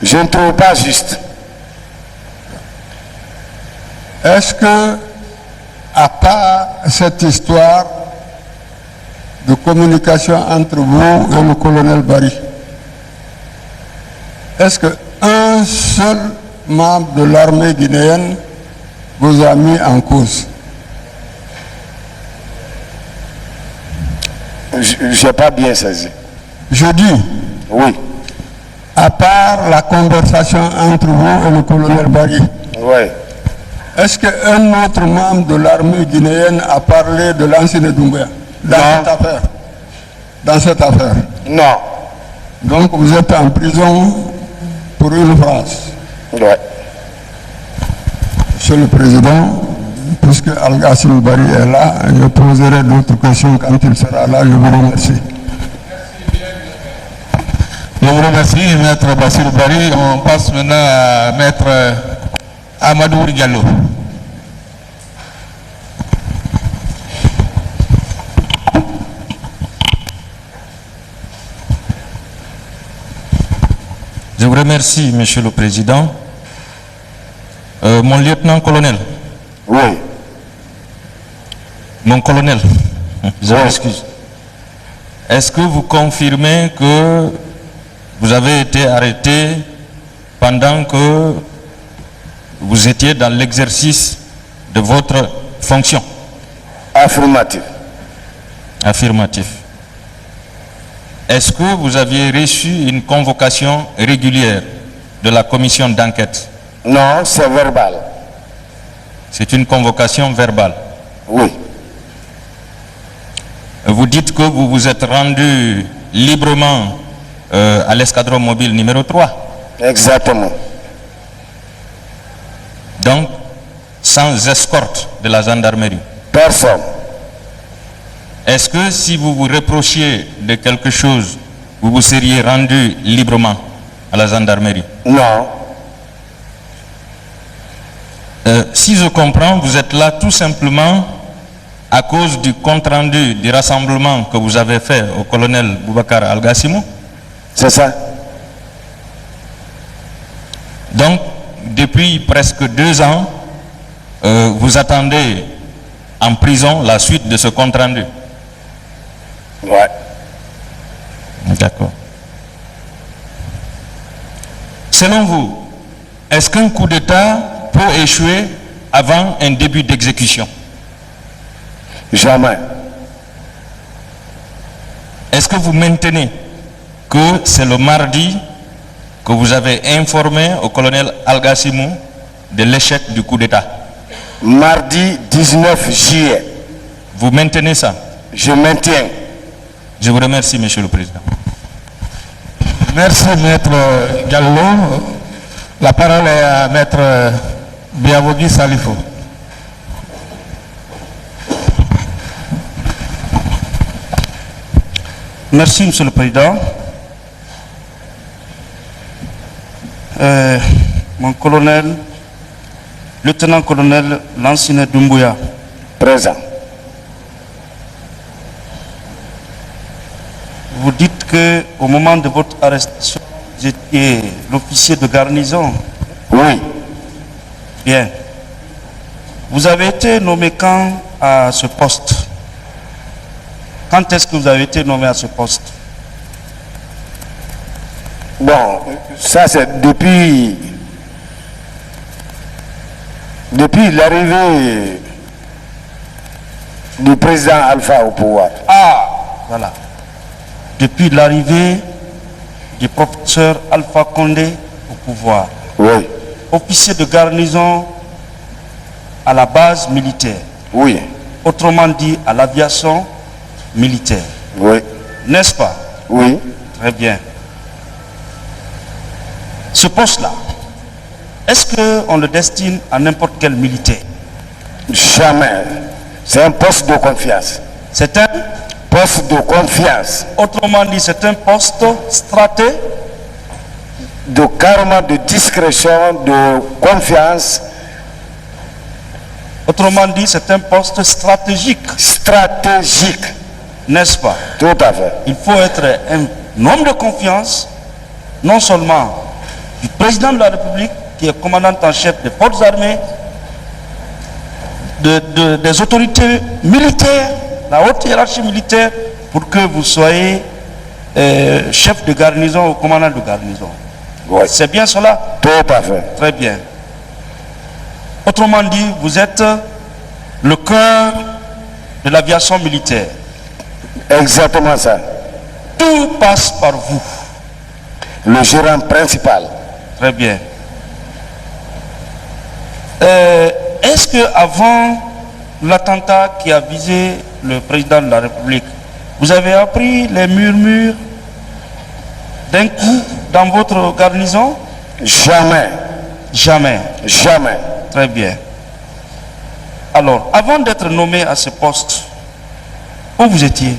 Je ne trouve pas juste. Est-ce que, à part cette histoire de communication entre vous et le colonel Bari, est-ce qu'un seul membre de l'armée guinéenne vous a mis en cause? Je n'ai pas bien saisi. Je dis, Oui. à part la conversation entre vous et le colonel Bari, Oui. Est-ce qu'un autre membre de l'armée guinéenne a parlé de l'ancien Doumbouya dans cette affaire? Non. Donc vous êtes en prison pour une phrase. Oui. Monsieur le Président, puisque Al-Gassim Bari est là, je poserai d'autres questions quand il sera là. Je vous remercie. Je vous remercie, Maître Bassirou Bari. On passe maintenant à Maître Amadou Diallo. Je vous remercie, Monsieur le Président. Mon lieutenant-colonel. Oui. Mon colonel, je m'excuse. Est-ce que vous confirmez que vous avez été arrêté pendant que vous étiez dans l'exercice de votre fonction? Affirmatif. Affirmatif. Est-ce que vous aviez reçu une convocation régulière de la commission d'enquête? Non, c'est verbal. C'est une convocation verbale? Oui. Vous dites que vous vous êtes rendu librement à l'escadron mobile numéro 3? Exactement. Donc, sans escorte de la gendarmerie? Personne. Est-ce que si vous vous reprochiez de quelque chose, vous vous seriez rendu librement à la gendarmerie? Non. Si je comprends, vous êtes là tout simplement à cause du compte-rendu du rassemblement que vous avez fait au colonel Boubacar Al-Gassimou? C'est ça. Donc, depuis presque 2 ans, vous attendez en prison la suite de ce compte-rendu? Ouais. D'accord. Selon vous, est-ce qu'un coup d'État peut échouer avant un début d'exécution? Jamais. Est-ce que vous maintenez que c'est le mardi que vous avez informé au colonel Al-Gassimou de l'échec du coup d'État? Mardi 19 juillet. Vous maintenez ça? Je maintiens. Je vous remercie, Monsieur le Président. Merci, Maître Diallo. La parole est à Maître Biavogi Salifo. Merci, Monsieur le Président. Mon colonel, lieutenant-colonel Lansina Doumbouya. Présent. Vous dites qu'au moment de votre arrestation, vous étiez l'officier de garnison. Oui. Bien. Vous avez été nommé quand à ce poste? Quand est-ce que vous avez été nommé à ce poste? Bon, ça c'est depuis l'arrivée du président Alpha au pouvoir. Ah, voilà. Depuis l'arrivée du professeur Alpha Condé au pouvoir. Oui. Officier de garnison à la base militaire. Oui. Autrement dit, à l'aviation militaire. Oui. N'est-ce pas? Oui. Très bien. Ce poste-là, est-ce qu'on le destine à n'importe quel militaire? Jamais. C'est un poste de confiance. C'est un poste de confiance. Autrement dit, c'est un poste stratégique. De karma, de discrétion, de confiance. Autrement dit, c'est un poste stratégique. Stratégique. N'est-ce pas? Tout à fait. Il faut être un homme de confiance, non seulement du président de la République, qui est commandant en chef des forces armées, des autorités militaires, la haute hiérarchie militaire, pour que vous soyez chef de garnison ou commandant de garnison. Oui. C'est bien cela? Tout à fait. Très bien. Autrement dit, vous êtes le cœur de l'aviation militaire. Exactement ça. Tout passe par vous. Le gérant principal. Très bien. Est-ce que avant l'attentat qui a visé le président de la République, vous avez appris les murmures d'un coup dans votre garnison? Jamais. Jamais. Jamais. Très bien. Alors, avant d'être nommé à ce poste, où vous étiez?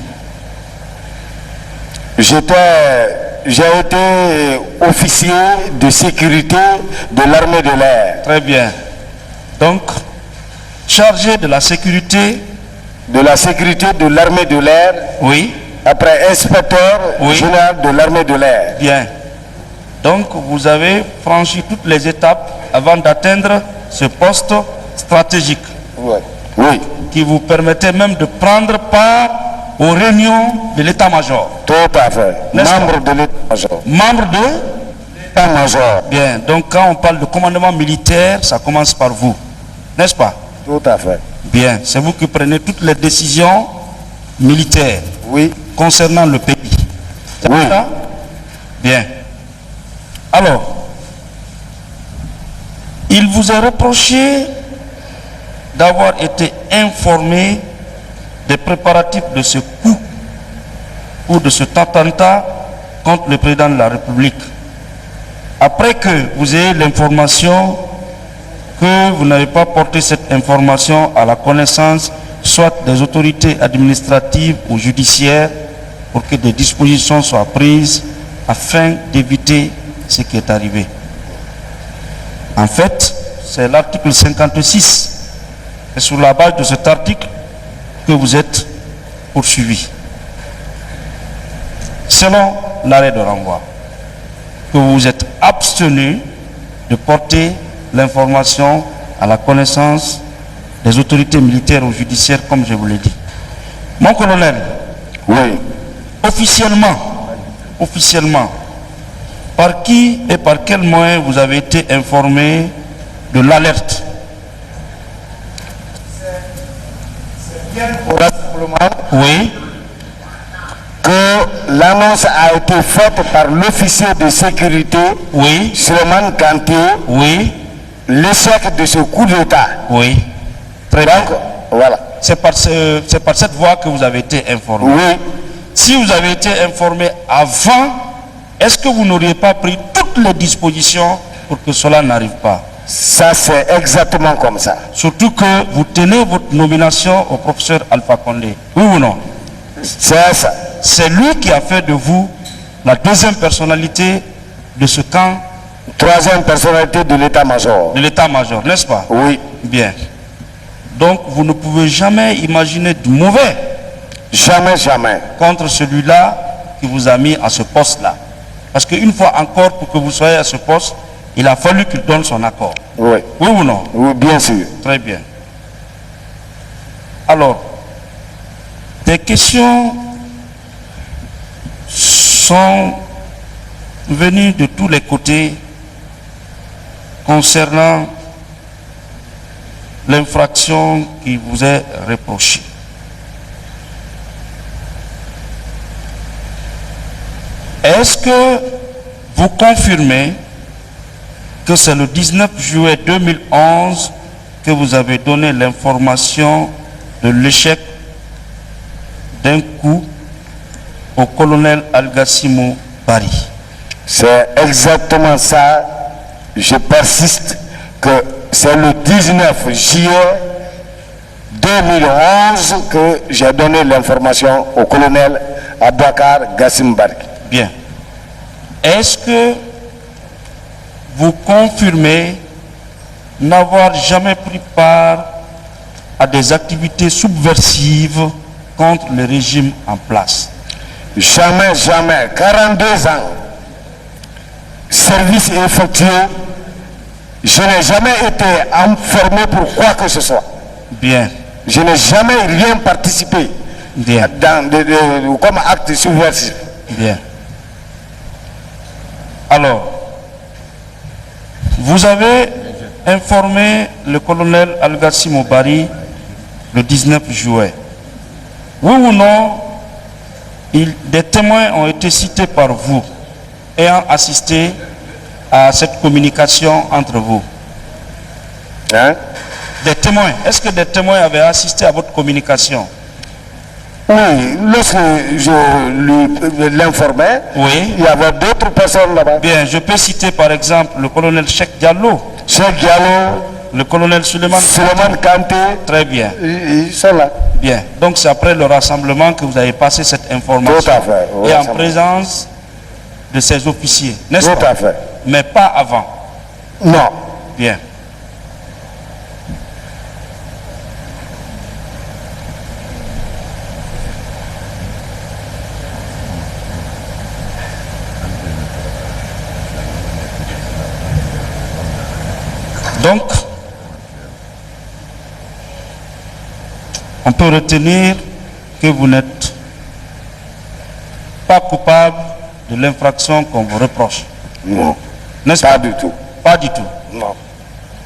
J'ai été officier de sécurité de l'armée de l'air. Très bien. Donc, chargé de la sécurité? De la sécurité de l'armée de l'air. Oui. Après inspecteur général de l'armée de l'air. Bien. Donc, vous avez franchi toutes les étapes avant d'atteindre ce poste stratégique. Oui. Oui. Qui vous permettait même de prendre part aux réunions de l'état-major. Tout à fait. Membre de l'état-major. Membre de l'état-major. Bien. Donc, quand on parle de commandement militaire, ça commence par vous. N'est-ce pas? Tout à fait. Bien. C'est vous qui prenez toutes les décisions militaires. Oui. Concernant le pays. Oui. Ça? Bien. Alors, il vous est reproché d'avoir été informé des préparatifs de ce coup ou de cet attentat contre le président de la République. Après que vous ayez l'information que vous n'avez pas porté cette information à la connaissance soit des autorités administratives ou judiciaires pour que des dispositions soient prises afin d'éviter ce qui est arrivé. En fait, c'est l'article 56. Et sur la base de cet article que vous êtes poursuivi. Selon l'arrêt de renvoi, que vous vous êtes abstenu de porter l'information à la connaissance des autorités militaires ou judiciaires, comme je vous l'ai dit. Mon colonel, oui. Officiellement, par qui et par quel moyen vous avez été informé de l'alerte? Oui. Que l'annonce a été faite par l'officier de sécurité, oui, Suleiman Kanté, oui, l'échec de ce coup d'État. Oui. Très bien. Voilà. C'est par cette voie que vous avez été informé. Oui. Si vous avez été informé avant, est-ce que vous n'auriez pas pris toutes les dispositions pour que cela n'arrive pas? Ça, c'est exactement comme ça. Surtout que vous tenez votre nomination au professeur Alpha Condé. Oui ou non? C'est ça. C'est lui qui a fait de vous la deuxième personnalité de ce camp. Troisième personnalité de l'état-major. De l'état-major, n'est-ce pas? Oui. Bien. Donc, vous ne pouvez jamais imaginer du mauvais. Jamais, jamais. Contre celui-là qui vous a mis à ce poste-là. Parce qu'une fois encore, pour que vous soyez à ce poste, il a fallu qu'il donne son accord. Oui. Oui ou non? Oui, bien sûr. Très bien. Alors, des questions sont venues de tous les côtés concernant l'infraction qui vous est reprochée. Est-ce que vous confirmez que c'est le 19 juillet 2011 que vous avez donné l'information de l'échec d'un coup au colonel Algassimo Bari? C'est exactement ça. Je persiste que c'est le 19 juillet 2011 que j'ai donné l'information au colonel Abouakar Gassim Bari. Bien. Est-ce que vous confirmez n'avoir jamais pris part à des activités subversives contre le régime en place? Jamais, jamais. 42 ans. Service effectué. Je n'ai jamais été enfermé pour quoi que ce soit. Bien. Je n'ai jamais rien participé. Bien. Comme acte subversif. Bien. Alors, vous avez informé le colonel Algassimo Bari le 19 juillet. Oui ou non, des témoins ont été cités par vous ayant assisté à cette communication entre vous. Hein? Des témoins. Est-ce que des témoins avaient assisté à votre communication? Oui, lorsque je l'informais, oui, il y avait d'autres personnes là-bas. Bien, je peux citer par exemple le colonel Cheikh Diallo. Cheikh Diallo. Le colonel Suleiman Kanté. Très bien. Ils sont là. Bien. Donc c'est après le rassemblement que vous avez passé cette information. Tout à fait. Et en présence de ces officiers, n'est-ce pas? Tout à fait. Mais pas avant. Non. Bien. Donc, on peut retenir que vous n'êtes pas coupable de l'infraction qu'on vous reproche. Non. N'est-ce pas du tout. Pas du tout. Non.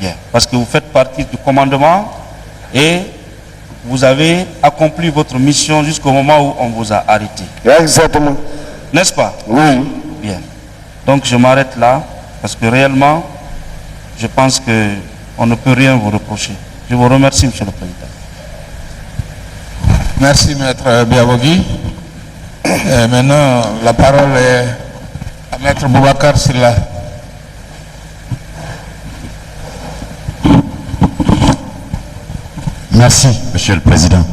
Bien. Parce que vous faites partie du commandement et vous avez accompli votre mission jusqu'au moment où on vous a arrêté. Exactement. N'est-ce pas? Oui. Bien. Donc je m'arrête là parce que réellement, je pense qu'on ne peut rien vous reprocher. Je vous remercie, Monsieur le Président. Merci, Maître Biabogui. Maintenant, la parole est à Maître Boubacar Silla. Merci, Monsieur le Président.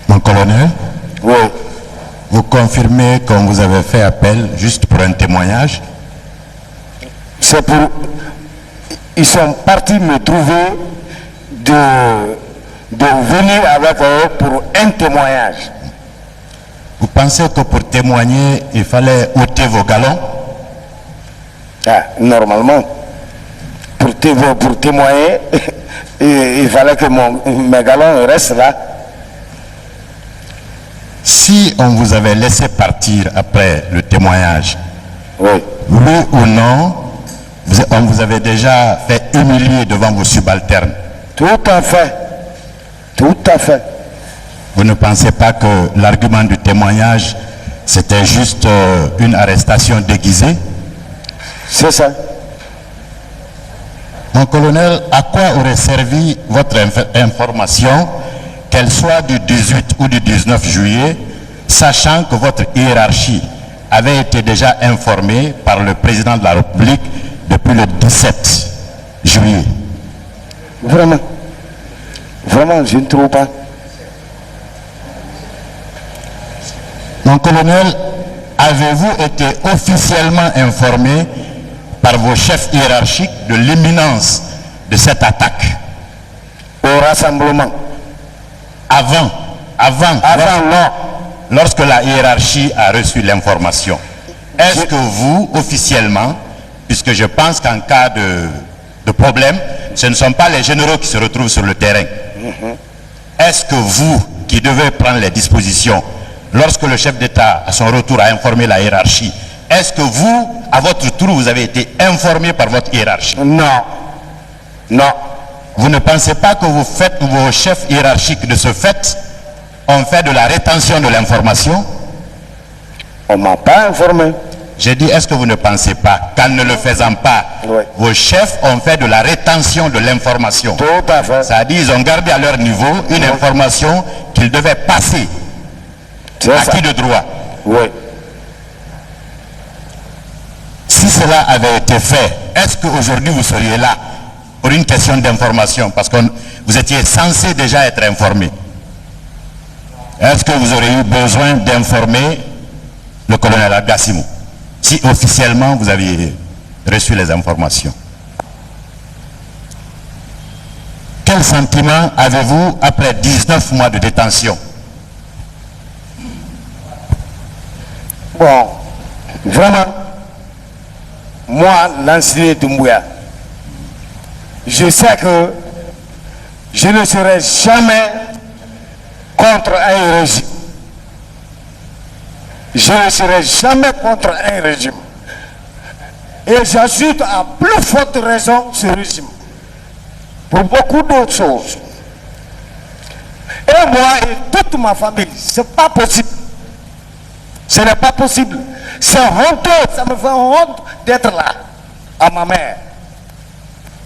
Mon colonel, oui. Vous confirmez qu'on vous avait fait appel juste pour un témoignage? C'est pour... Ils sont partis me trouver de venir avec eux pour un témoignage. Vous pensez que pour témoigner, il fallait ôter vos galons? Ah, normalement, pour témoigner, il fallait que mes galons restent là. Si on vous avait laissé partir après le témoignage, oui ou non, on vous avait déjà fait humilier devant vos subalternes? Tout à fait. Tout à fait. Vous ne pensez pas que l'argument du témoignage, c'était juste une arrestation déguisée? C'est ça. Mon colonel, à quoi aurait servi votre information, qu'elle soit du 18 ou du 19 juillet, sachant que votre hiérarchie avait été déjà informée par le président de la République depuis le 17 juillet? Vraiment. Vraiment, je ne trouve pas. Mon colonel, avez-vous été officiellement informé par vos chefs hiérarchiques de l'imminence de cette attaque? Au rassemblement. Avant, non. Lorsque la hiérarchie a reçu l'information, est-ce que vous, officiellement, puisque je pense qu'en cas de problème, ce ne sont pas les généraux qui se retrouvent sur le terrain, est-ce que vous, qui devez prendre les dispositions, lorsque le chef d'État, à son retour, a informé la hiérarchie, est-ce que vous, à votre tour, vous avez été informé par votre hiérarchie? Non. Non. Vous ne pensez pas que vos chefs hiérarchiques de ce fait ont fait de la rétention de l'information? On ne m'a pas informé. J'ai dit, est-ce que vous ne pensez pas qu'en ne le faisant pas, oui, vos chefs ont fait de la rétention de l'information? Tout à fait. C'est-à-dire, ils ont gardé à leur niveau une information qu'ils devaient passer. À qui de droit? Oui. Si cela avait été fait, est-ce qu'aujourd'hui vous seriez là pour une question d'information? Parce que vous étiez censé déjà être informé. Est-ce que vous auriez eu besoin d'informer le colonel Al-Gassimou si officiellement vous aviez reçu les informations? Quel sentiment avez-vous après 19 mois de détention? Bon, vraiment, moi, l'ancien Doumbouya, je sais que je ne serai jamais contre un régime. Je ne serai jamais contre un régime. Et j'ajoute à plus forte raison ce régime. Pour beaucoup d'autres choses. Et moi et toute ma famille, c'est pas possible. Ce n'est pas possible. C'est honteux, ça me fait honte d'être là, à ma mère.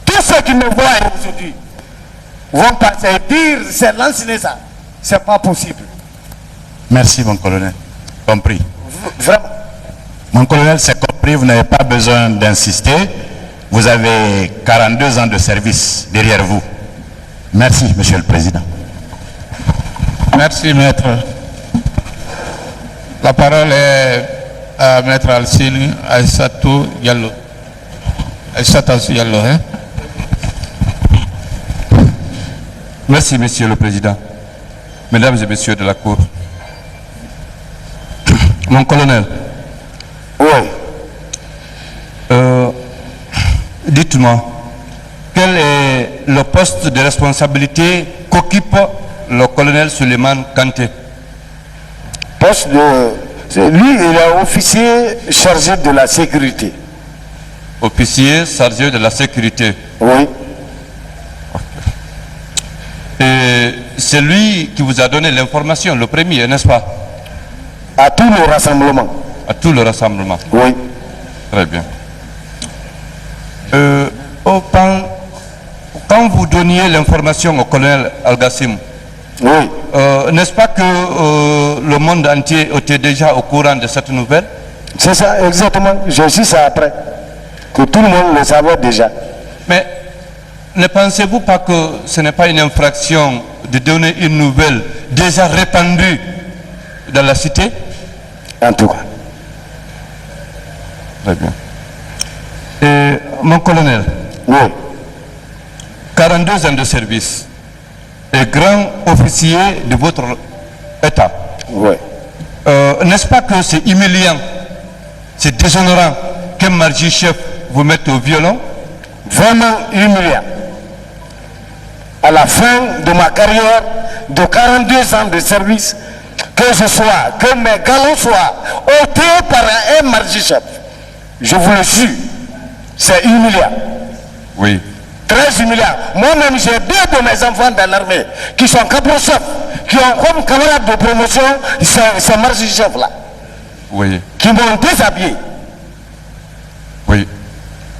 Tout tous ceux qui me voient aujourd'hui vont passer et dire c'est l'enseigner ça. C'est pas possible. Merci, mon colonel. Compris. Vraiment. Mon colonel, c'est compris, vous n'avez pas besoin d'insister. Vous avez 42 ans de service derrière vous. Merci, Monsieur le Président. Merci, maître. La parole est à maître Alcine Aïssatou Diallo. Aïssatou Diallo, hein? Merci, Monsieur le Président. Mesdames et Messieurs de la Cour. Mon colonel. Oui. Dites-moi, quel est le poste de responsabilité qu'occupe le colonel Suleiman Kanté? Poste de... Lui, il est officier chargé de la sécurité. Officier chargé de la sécurité. Oui. Et c'est lui qui vous a donné l'information, le premier, n'est-ce pas? À tout le rassemblement. À tout le rassemblement. Oui. Très bien. Quand vous donniez l'information au colonel Al-Gassim, oui. N'est-ce pas que le monde entier était déjà au courant de cette nouvelle? C'est ça, exactement. J'ai su ça après. Que tout le monde le savait déjà. Mais ne pensez-vous pas que ce n'est pas une infraction de donner une nouvelle déjà répandue dans la cité? En tout cas. Très bien. Et mon colonel, oui. 42 ans de service et grand officier de votre État. Oui. N'est-ce pas que c'est humiliant, c'est déshonorant qu'un margi-chef vous mette au violon? Vraiment humiliant. À la fin de ma carrière de 42 ans de service, que mes galons soient ôtés par un margi-chef. Je vous le jure, c'est humiliant. Oui. Très humiliant. Moi-même, j'ai 2 de mes enfants dans l'armée qui sont capochefs, qui ont comme camarades de promotion ces margi-chefs-là. Oui. Qui m'ont déshabillé. Oui.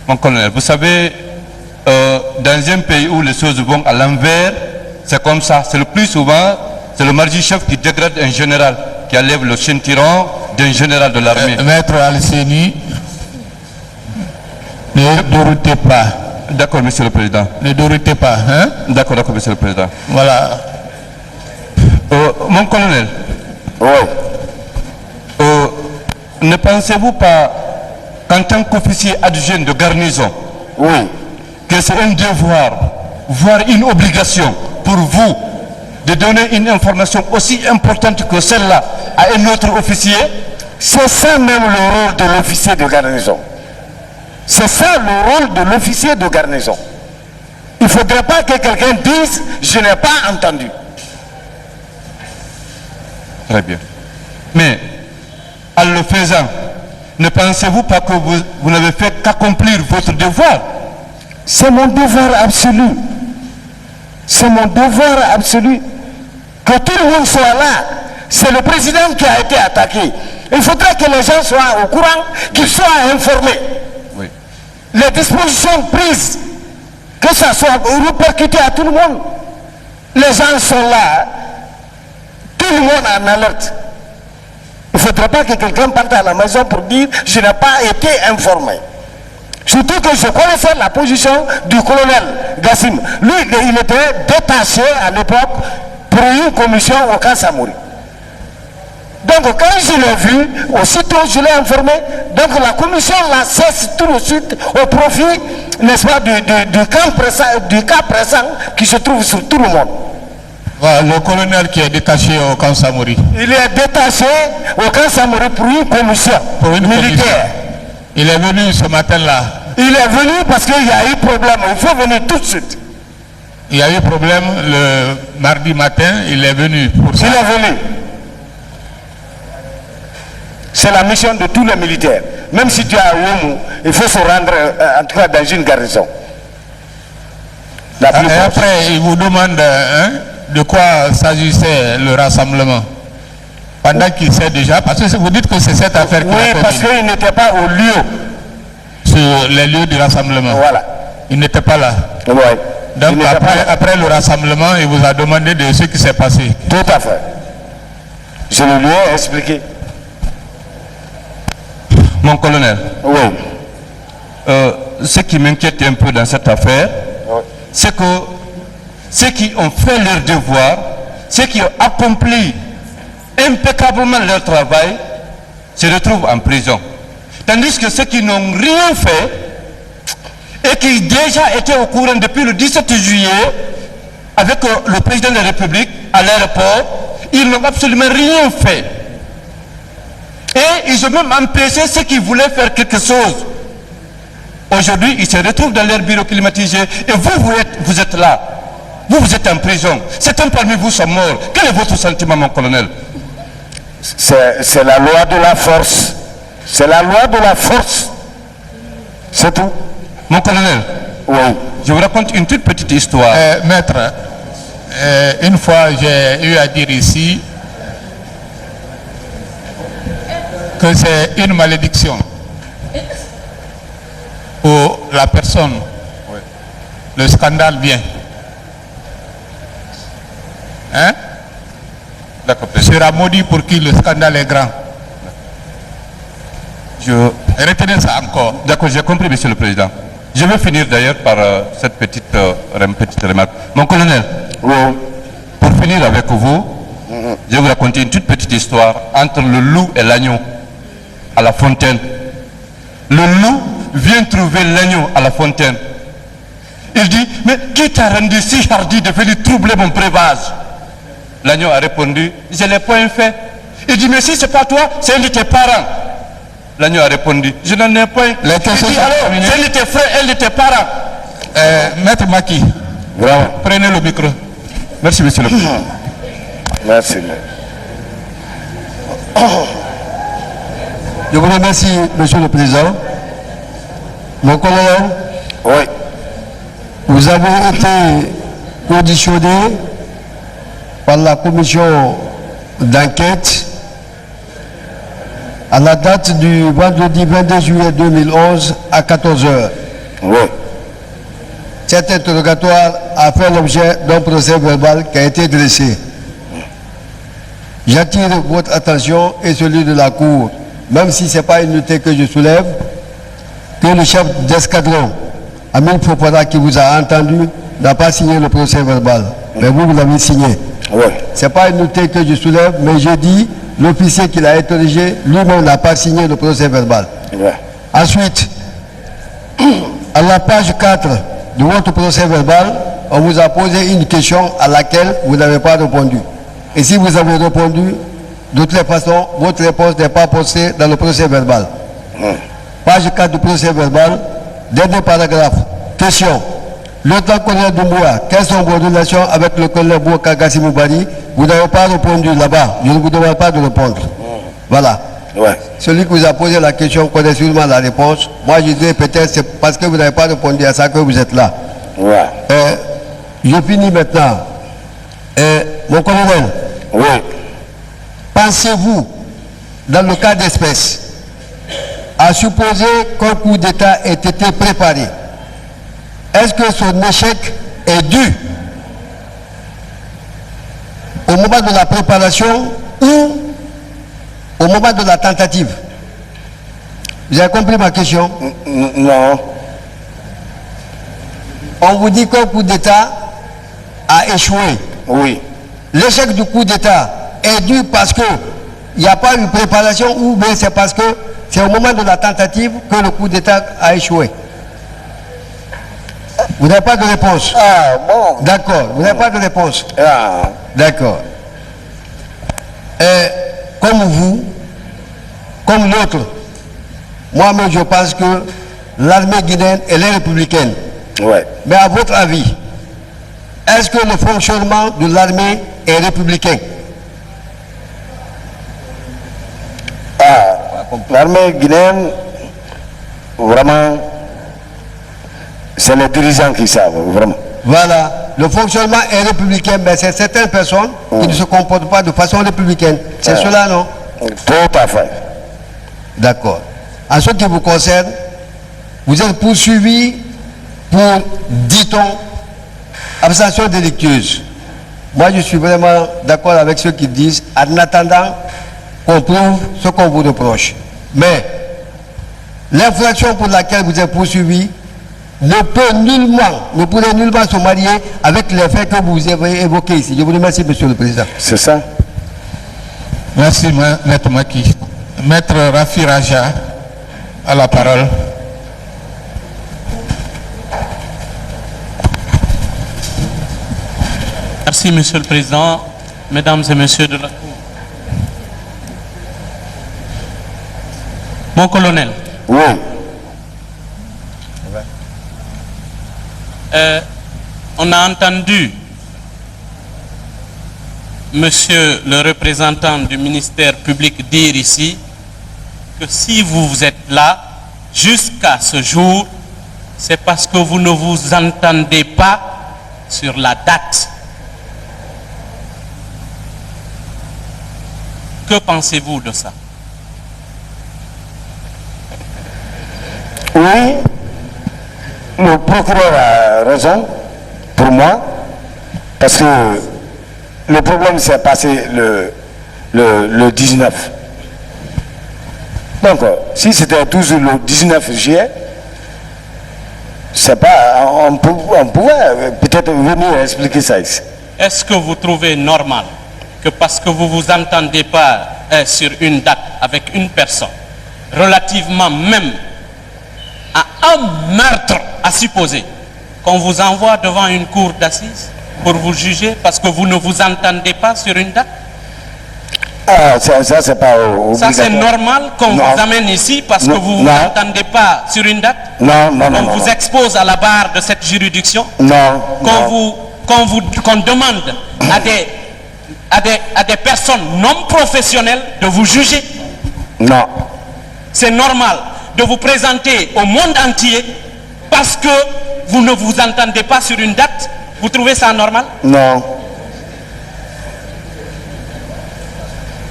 Mon colonel, vous savez, dans un pays où les choses vont à l'envers, c'est comme ça. C'est le plus souvent, c'est le margi-chef qui dégrade un général, qui enlève le ceinturon d'un général de l'armée. Maître Al-Seni, ne déroutez pas. D'accord, Monsieur le Président. Ne déroutez pas, hein? D'accord, Monsieur le Président. Voilà. Mon colonel. Oui. Ne pensez-vous pas qu'en tant qu'officier adjoint de garnison, oui, que c'est un devoir, voire une obligation pour vous de donner une information aussi importante que celle-là à un autre officier? C'est ça même le rôle de l'officier de garnison. C'est ça le rôle de l'officier de garnison. Il ne faudrait pas que quelqu'un dise « je n'ai pas entendu ». Très bien. Mais, en le faisant, ne pensez-vous pas que vous n'avez fait qu'accomplir votre devoir? C'est mon devoir absolu. C'est mon devoir absolu. Que tout le monde soit là. C'est le président qui a été attaqué. Il faudrait que les gens soient au courant, qu'ils soient informés. Oui. Les dispositions prises, que ça soit répercuté à tout le monde. Les gens sont là. Tout le monde est en alerte. Il ne faudrait pas que quelqu'un parte à la maison pour dire « je n'ai pas été informé ». Surtout que je connaissais la position du colonel Gassim. Lui, il était détaché à l'époque pour une commission au camp Samori. Donc quand je l'ai vu, aussitôt je l'ai informé. Donc la commission la cesse tout de suite au profit, n'est-ce pas, du cas présent qui se trouve sur tout le monde. Voilà, le colonel qui est détaché au camp Samori. Il est détaché au camp Samori pour une commission militaire. Il est venu ce matin-là. Il est venu parce qu'il y a eu problème. Il faut venir tout de suite. Il y a eu problème le mardi matin. Il est venu pour ça. Il est venu. C'est la mission de tous les militaires. Même si tu es à Oumu, il faut se rendre en tout cas dans une garnison. Et après, il vous demande de quoi s'agissait le rassemblement. Pendant qu'il sait déjà, parce que vous dites que c'est cette affaire qui oui, parce qu'il n'était pas au lieu. Sur les lieux du rassemblement. Voilà. Il n'était pas là. Oui. Donc après le rassemblement, il vous a demandé de ce qui s'est passé. Tout à fait. Je le lui ai expliqué. Mon colonel. Oui. Ce qui m'inquiète un peu dans cette affaire, c'est que ceux qui ont fait leur devoir, ceux qui ont accompli impeccablement leur travail, se retrouvent en prison. Tandis que ceux qui n'ont rien fait et qui déjà étaient au courant depuis le 17 juillet avec le président de la République à l'aéroport, ils n'ont absolument rien fait. Et ils ont même empêché ceux qui voulaient faire quelque chose. Aujourd'hui, ils se retrouvent dans leur bureau climatisé et vous êtes là. Vous êtes en prison. Certains parmi vous sont morts. Quel est votre sentiment, mon colonel? C'est la loi de la force. C'est la loi de la force. C'est tout. Mon colonel, oui. Je vous raconte une toute petite histoire. Maître, une fois j'ai eu à dire ici que c'est une malédiction où la personne, le scandale vient. Hein? Sera maudit pour qui le scandale est grand. Retenez ça encore. D'accord, j'ai compris, monsieur le président. Je vais finir d'ailleurs par cette petite remarque. Mon colonel, pour finir avec vous, je vais vous raconter une toute petite histoire entre le loup et l'agneau à la fontaine. Le loup vient trouver l'agneau à la fontaine. Il dit, mais qui t'a rendu si hardi de venir troubler mon breuvage? L'agneau a répondu, je ne l'ai point fait. Il dit, mais si ce n'est pas toi, c'est un de tes parents. L'agneau a répondu, je n'en ai point. Il dit, alors, c'est un de tes frères, un de tes parents. Maître Maki, prenez le micro. Merci, monsieur le président. Merci. Je vous remercie, monsieur le président. Mon colonel, oui. Vous avez été auditionné par la commission d'enquête à la date du vendredi 22 juillet 2011 à 14 h. Oui. Cet interrogatoire a fait l'objet d'un procès verbal qui a été dressé. J'attire votre attention et celui de la Cour, même si ce n'est pas une unité que je soulève, que le chef d'escadron, Amin Fofana, qui vous a entendu, n'a pas signé le procès verbal. Mais vous l'avez signé. Oui. Ce n'est pas une unité que je soulève, mais je dis, l'officier qui l'a interrogé, lui-même n'a pas signé le procès verbal. Oui. Ensuite, à la page 4 de votre procès verbal, on vous a posé une question à laquelle vous n'avez pas répondu. Et si vous avez répondu, de toutes les façons, votre réponse n'est pas postée dans le procès verbal. Page 4 du procès verbal, dernier paragraphe. Question. Lieutenant-colonel Doumbouya, quelles sont vos relations avec le colonel Bouka Gassimou Bari? Vous n'avez pas répondu là-bas. Je ne vous demande pas de répondre. Voilà. Ouais. Celui qui vous a posé la question connaît sûrement la réponse. Moi, je dis peut-être c'est parce que vous n'avez pas répondu à ça que vous êtes là. Ouais. Je finis maintenant. Mon colonel, oui. Pensez-vous, dans le cas d'espèce, à supposer qu'un coup d'État ait été préparé, est-ce que son échec est dû au moment de la préparation ou au moment de la tentative? Vous avez compris ma question? Non. On vous dit qu'un coup d'État a échoué. Oui. L'échec du coup d'État est dû parce qu'il n'y a pas eu préparation ou bien c'est parce que c'est au moment de la tentative que le coup d'État a échoué? Vous n'avez pas de réponse? Ah, bon. D'accord, vous n'avez pas de réponse? Ah. D'accord. Comme vous, comme l'autre, moi-même je pense que l'armée guinéenne, elle est républicaine. Ouais. Mais à votre avis, est-ce que le fonctionnement de l'armée est républicain? L'armée guinéenne, vraiment, c'est les dirigeants qui savent, vraiment. Voilà, le fonctionnement est républicain, mais c'est certaines personnes qui ne se comportent pas de façon républicaine. C'est cela, non? Tout à fait. D'accord. En ce qui vous concerne, vous êtes poursuivi pour, dit-on, abstention délictueuse. Moi, je suis vraiment d'accord avec ceux qui disent, en attendant qu'on prouve ce qu'on vous reproche. Mais l'infraction pour laquelle vous êtes poursuivi ne pourrait nullement se marier avec les faits que vous avez évoqués ici. Je vous remercie, Monsieur le Président. C'est ça. Merci, Maître Maki. Maître Rafi Raja a la parole. Merci, Monsieur le Président, Mesdames et Messieurs de la Cour. Mon colonel. Oui. On a entendu Monsieur le représentant du ministère public dire ici que si vous êtes là jusqu'à ce jour, c'est parce que vous ne vous entendez pas sur la date. Que pensez-vous de ça? Oui, le procureur a raison pour moi, parce que le problème s'est passé le 19. Donc, si c'était toujours le 19 juillet, c'est pas, on pourrait peut-être venir expliquer ça ici. Est-ce que vous trouvez normal que parce que vous ne vous entendez pas sur une date avec une personne, relativement même à un meurtre à supposer, qu'on vous envoie devant une cour d'assises pour vous juger parce que vous ne vous entendez pas sur une date? Ah, ça c'est pas obligatoire. Ça c'est normal qu'on vous amène ici parce que vous ne vous entendez pas sur une date? Non. On vous expose à la barre de cette juridiction? Non. Qu'on demande à des personnes non professionnelles de vous juger? Non. C'est normal de vous présenter au monde entier parce que vous ne vous entendez pas sur une date? Vous trouvez ça normal? Non.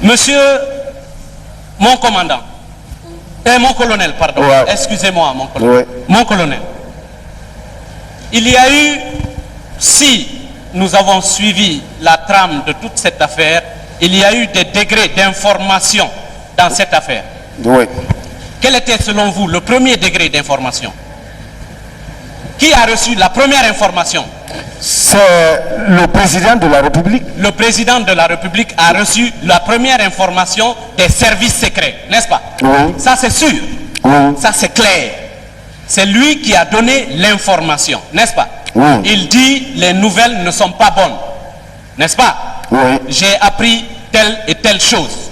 Monsieur mon commandant, mon colonel, pardon, excusez-moi mon colonel. Mon colonel, il y a eu, si nous avons suivi la trame de toute cette affaire, il y a eu des degrés d'information dans cette affaire. Oui. Quel était selon vous le premier degré d'information? Qui a reçu la première information? C'est le président de la République. Le président de la République a reçu la première information des services secrets, n'est-ce pas? Oui. Ça c'est sûr. Oui. Ça c'est clair. C'est lui qui a donné l'information, n'est-ce pas? Oui. Il dit les nouvelles ne sont pas bonnes, n'est-ce pas? Oui. J'ai appris telle et telle chose.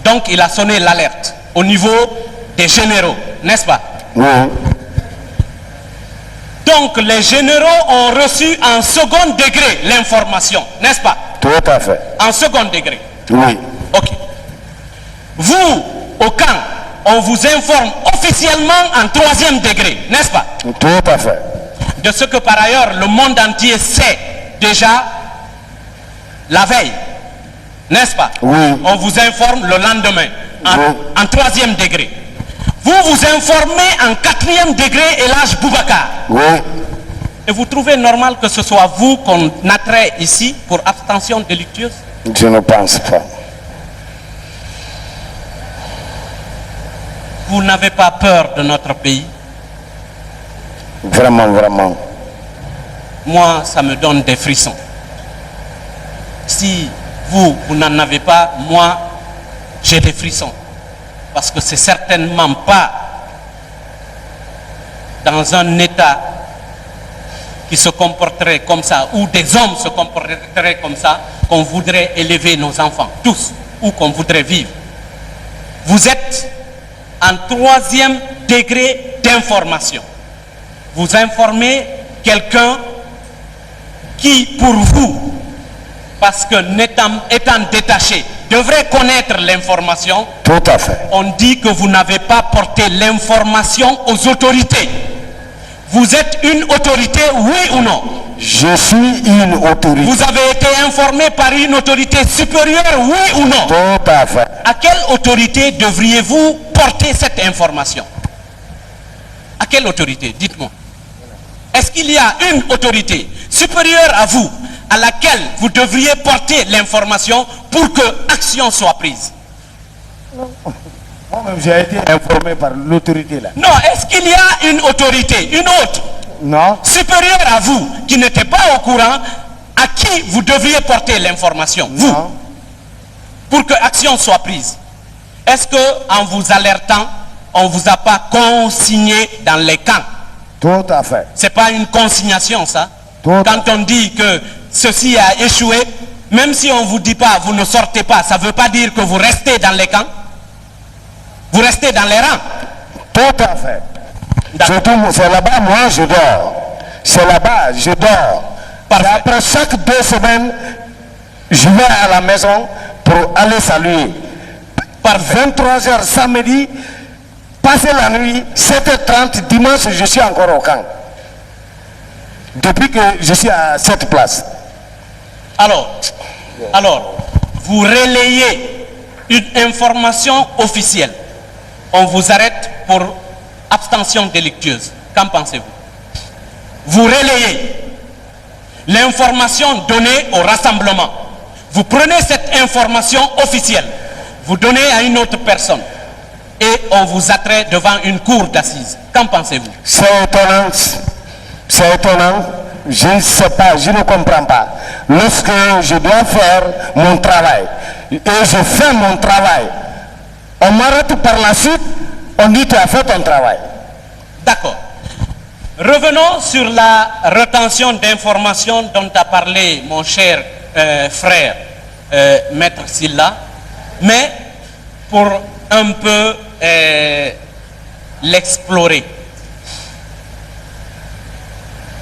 Donc il a sonné l'alerte au niveau des généraux, n'est-ce pas? Oui. Donc les généraux ont reçu en second degré l'information, n'est-ce pas? Tout à fait. En second degré. Oui. Ok. Vous, au camp, on vous informe officiellement en troisième degré, n'est-ce pas? Tout à fait. De ce que par ailleurs le monde entier sait déjà la veille, n'est-ce pas? Oui. On vous informe le lendemain en troisième degré. Vous vous informez en quatrième degré, Elhadj Boubacar. Oui. Et vous trouvez normal que ce soit vous qu'on attrait ici pour abstention délictueuse? Je ne pense pas. Vous n'avez pas peur de notre pays? Vraiment, vraiment. Moi, ça me donne des frissons. Si vous n'en avez pas, moi, j'ai des frissons. Parce que c'est certainement pas dans un État qui se comporterait comme ça, ou des hommes se comporteraient comme ça, qu'on voudrait élever nos enfants, tous, ou qu'on voudrait vivre. Vous êtes en troisième degré d'information. Vous informez quelqu'un qui, pour vous, parce que étant détaché, devrait connaître l'information. Tout à fait. On dit que vous n'avez pas porté l'information aux autorités. Vous êtes une autorité, oui ou non? Je suis une autorité. Vous avez été informé par une autorité supérieure, oui ou non? Tout à fait. À quelle autorité devriez-vous porter cette information? À quelle autorité? Dites-moi. Est-ce qu'il y a une autorité supérieure à vous à laquelle vous devriez porter l'information pour que action soit prise? Moi-même, j'ai été informé par l'autorité là. Non, est-ce qu'il y a une autorité, une autre, non, supérieure à vous, qui n'était pas au courant, à qui vous devriez porter l'information, vous, pour que action soit prise? Est-ce qu'en vous alertant, on ne vous a pas consigné dans les camps? Tout à fait. Ce n'est pas une consignation, ça? Quand on dit que ceci a échoué, même si on ne vous dit pas, vous ne sortez pas, ça ne veut pas dire que vous restez dans les camps? Vous restez dans les rangs? Tout à fait. C'est là-bas, moi, je dors. C'est là-bas, je dors. Après chaque 2 semaines, je vais à la maison pour aller saluer. Par 23h samedi, passer la nuit, 7h30, dimanche, je suis encore au camp. Depuis que je suis à cette place. Alors, vous relayez une information officielle. On vous arrête pour abstention délictueuse. Qu'en pensez-vous? Vous relayez l'information donnée au rassemblement. Vous prenez cette information officielle, vous donnez à une autre personne et on vous attrait devant une cour d'assises. Qu'en pensez-vous? C'est étonnant. C'est étonnant. Je ne sais pas, je ne comprends pas. Lorsque je dois faire mon travail et je fais mon travail, on m'arrête par la suite, on dit tu as fait ton travail. D'accord. Revenons sur la rétention d'informations dont a parlé mon cher frère Maître Silla, mais pour un peu l'explorer.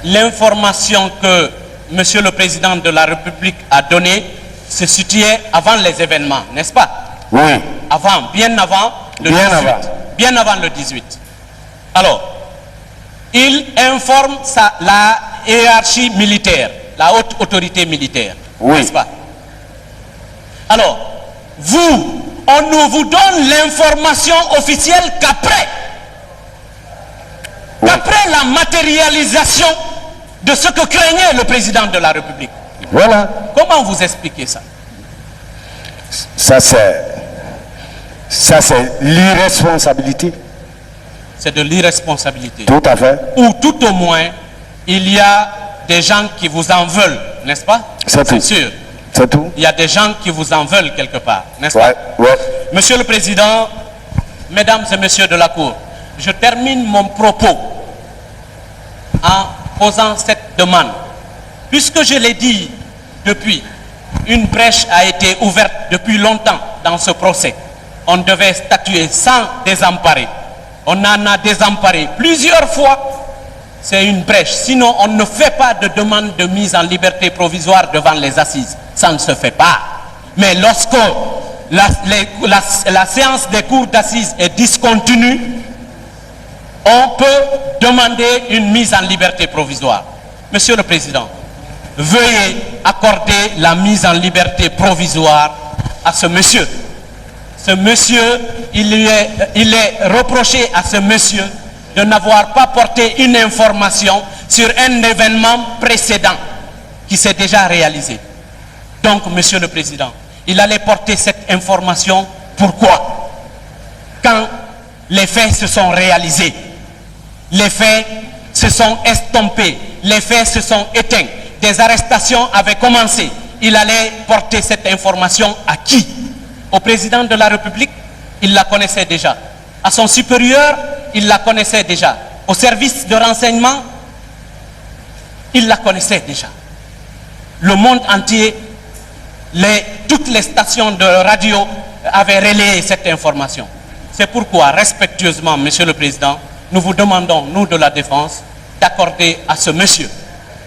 L'information que Monsieur le Président de la République a donnée se situait avant les événements, n'est-ce pas? Oui. Avant, bien avant le 18. Bien avant le 18. Alors, il informe la hiérarchie militaire, la haute autorité militaire, n'est-ce pas? Alors, on ne vous donne l'information officielle qu'après. Qu'après la matérialisation de ce que craignait le président de la République. Voilà. Comment vous expliquez ça? Ça c'est l'irresponsabilité. C'est de l'irresponsabilité. Tout à fait. Ou tout au moins, il y a des gens qui vous en veulent, n'est-ce pas? C'est sûr. C'est tout. Il y a des gens qui vous en veulent quelque part, n'est-ce pas? Monsieur le Président, Mesdames et Messieurs de la Cour, je termine mon propos en posant cette demande. Puisque je l'ai dit depuis, une brèche a été ouverte depuis longtemps dans ce procès. On devait statuer sans désemparer. On en a désemparé plusieurs fois. C'est une brèche. Sinon, on ne fait pas de demande de mise en liberté provisoire devant les assises. Ça ne se fait pas. Mais lorsque la séance des cours d'assises est discontinue, on peut demander une mise en liberté provisoire. Monsieur le Président, veuillez accorder la mise en liberté provisoire à ce monsieur. Ce monsieur, il est reproché à ce monsieur de n'avoir pas porté une information sur un événement précédent qui s'est déjà réalisé. Donc, Monsieur le Président, il allait porter cette information. Pourquoi? Quand les faits se sont réalisés, les faits se sont estompés, les faits se sont éteints, des arrestations avaient commencé, il allait porter cette information à qui? Au président de la République, il la connaissait déjà. À son supérieur, il la connaissait déjà. Au service de renseignement, il la connaissait déjà. Le monde entier, toutes les stations de radio avaient relayé cette information. C'est pourquoi, respectueusement, Monsieur le Président, nous vous demandons, nous de la défense, d'accorder à ce monsieur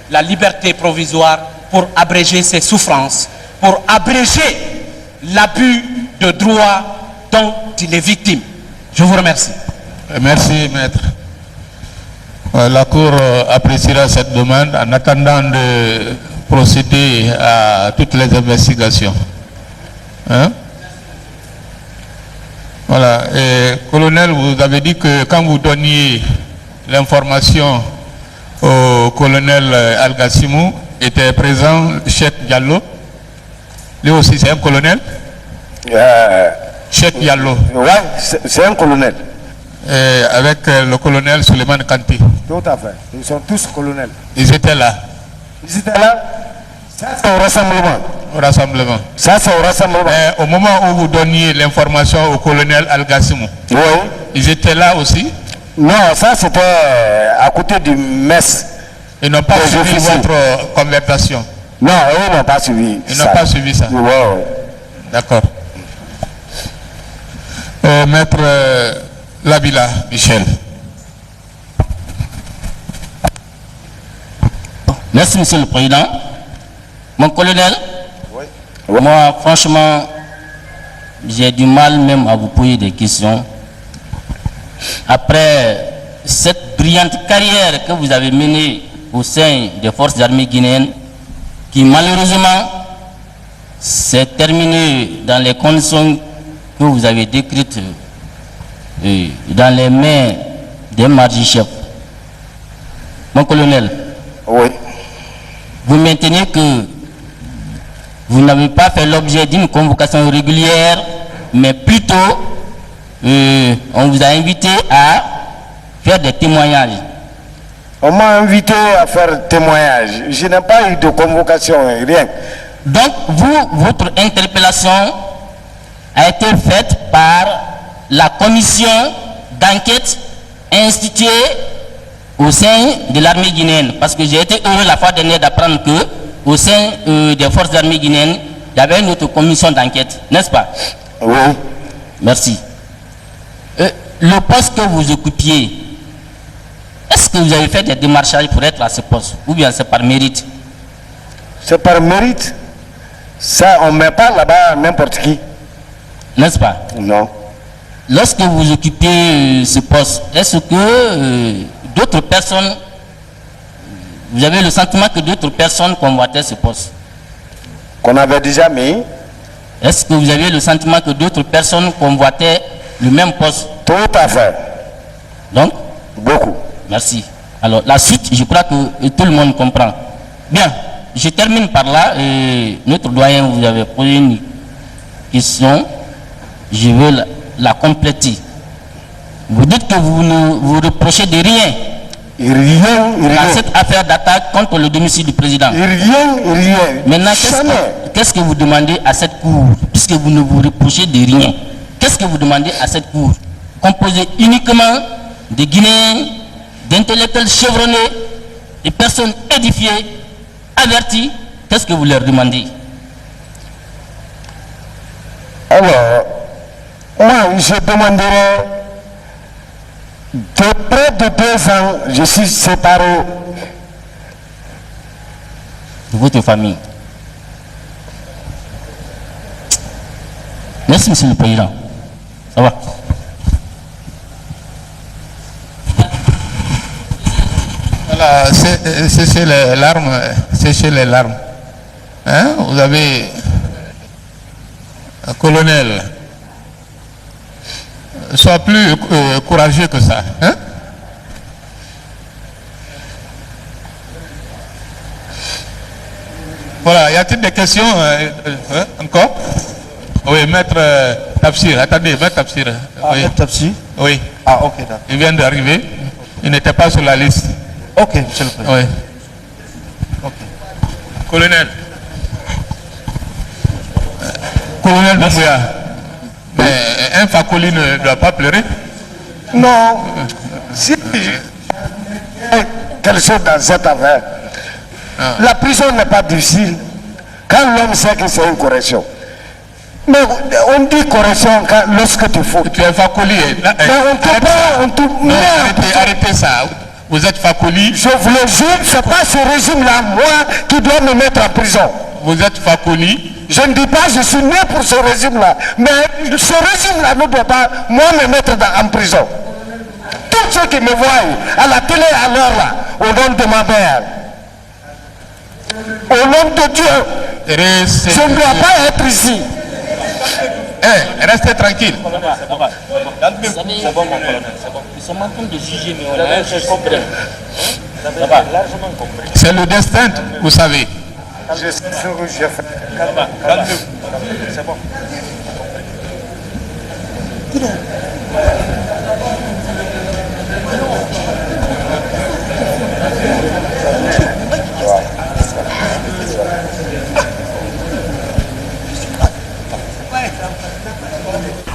la liberté provisoire pour abréger ses souffrances, pour abréger l'abus de droit dont il est victime. Je vous remercie. Merci, maître. La Cour appréciera cette demande en attendant de procéder à toutes les investigations. Hein? Voilà. Et, colonel, vous avez dit que quand vous donniez l'information au colonel Al-Gassimou était présent Cheikh Diallo. Lui aussi, c'est un colonel. Cheikh Diallo. Oui, c'est un colonel. Avec le colonel Suleiman Kanté. Tout à fait. Ils sont tous colonels. Ils étaient là. Ils étaient là. Ça, c'est au rassemblement. Au rassemblement. Ça, c'est au rassemblement. Au moment où vous donniez l'information au colonel Al-Gassimou, oui. Ils étaient là aussi? Non, ça, c'était à côté du mess. Ils n'ont pas suivi votre conversation? Non, ils n'ont pas suivi. Ils n'ont pas suivi ça? Oui. D'accord. Maître Labila Michel. Merci, Monsieur le Président. Mon colonel, moi, franchement, j'ai du mal même à vous poser des questions. Après cette brillante carrière que vous avez menée au sein des forces armées guinéennes, qui malheureusement s'est terminée dans les conditions que vous avez décrites dans les mains des mardi-chefs. Mon colonel, oui. Vous maintenez que vous n'avez pas fait l'objet d'une convocation régulière, mais plutôt on vous a invité à faire des témoignages. On m'a invité à faire témoignage. Je n'ai pas eu de convocation, rien. Donc, votre interpellation a été faite par la commission d'enquête instituée au sein de l'armée guinéenne. Parce que j'ai été heureux la fois dernière d'apprendre que au sein des forces armées guinéennes, il y avait une autre commission d'enquête, n'est-ce pas? Oui. Merci. Le poste que vous occupiez, est-ce que vous avez fait des démarchages pour être à ce poste? Ou bien c'est par mérite? C'est par mérite. Ça, on ne met pas là-bas n'importe qui. N'est-ce pas? Non. Lorsque vous occupez ce poste, est-ce que d'autres personnes, vous avez le sentiment que d'autres personnes convoitaient ce poste? Qu'on avait déjà mis. Est-ce que vous avez le sentiment que d'autres personnes convoitaient le même poste? Tout à fait. Donc? Beaucoup. Merci. Alors, la suite, je crois que tout le monde comprend. Bien, je termine par là. Notre doyen, vous avez posé une question. Je veux la compléter. Vous dites que vous ne vous reprochez de rien. Rien. Dans cette affaire d'attaque contre le domicile du président. Rien. Maintenant, qu'est-ce que vous demandez à cette cour? Puisque vous ne vous reprochez de rien. Qu'est-ce que vous demandez à cette cour? Composée uniquement de Guinéens, d'intellectuels chevronnés, de personnes édifiées, averties. Qu'est-ce que vous leur demandez? Alors, moi, je demanderais, de près de 2 ans, je suis séparé de votre famille. Merci, Monsieur le Président. Ça va? Voilà, séchez les larmes, séchez les larmes. Hein? Vous avez un colonel. Sois plus courageux que ça. Hein? Voilà, y a-t-il des questions encore? Oui, maître Tafsir, attendez, maître Tafsir. Oui. Maître Tafsir? Oui. Ah, ok, d'accord. Il vient d'arriver, il n'était pas sur la liste. Ok, monsieur le président. Oui. Ok. Colonel. Colonel Doumbouya. Mais un Fakoli ne doit pas pleurer? Non. Si quelque chose dans cette affaire, la prison n'est pas difficile. Quand l'homme sait que c'est une correction. Mais on dit correction lorsque tu fous. Tu es Fakoli. Arrêtez ça. Vous êtes Fakoli. Je vous le jure, c'est pas ce régime-là, moi, qui doit me mettre en prison. Vous êtes Fakoli. Je ne dis pas je suis né pour ce régime-là, mais ce régime-là ne doit pas, moi, me mettre en prison. Tous ceux qui me voient à la télé à l'heure là, au nom de ma mère, au nom de Dieu, je ne dois pas être ici. Restez tranquille. C'est bon, mon colonel, c'est bon. Ils sont en train de juger, mais on a un juge suprême. Ça va, largement compris. C'est le destin, vous savez. Je sais ce que j'ai fait. Calmez-vous. C'est bon.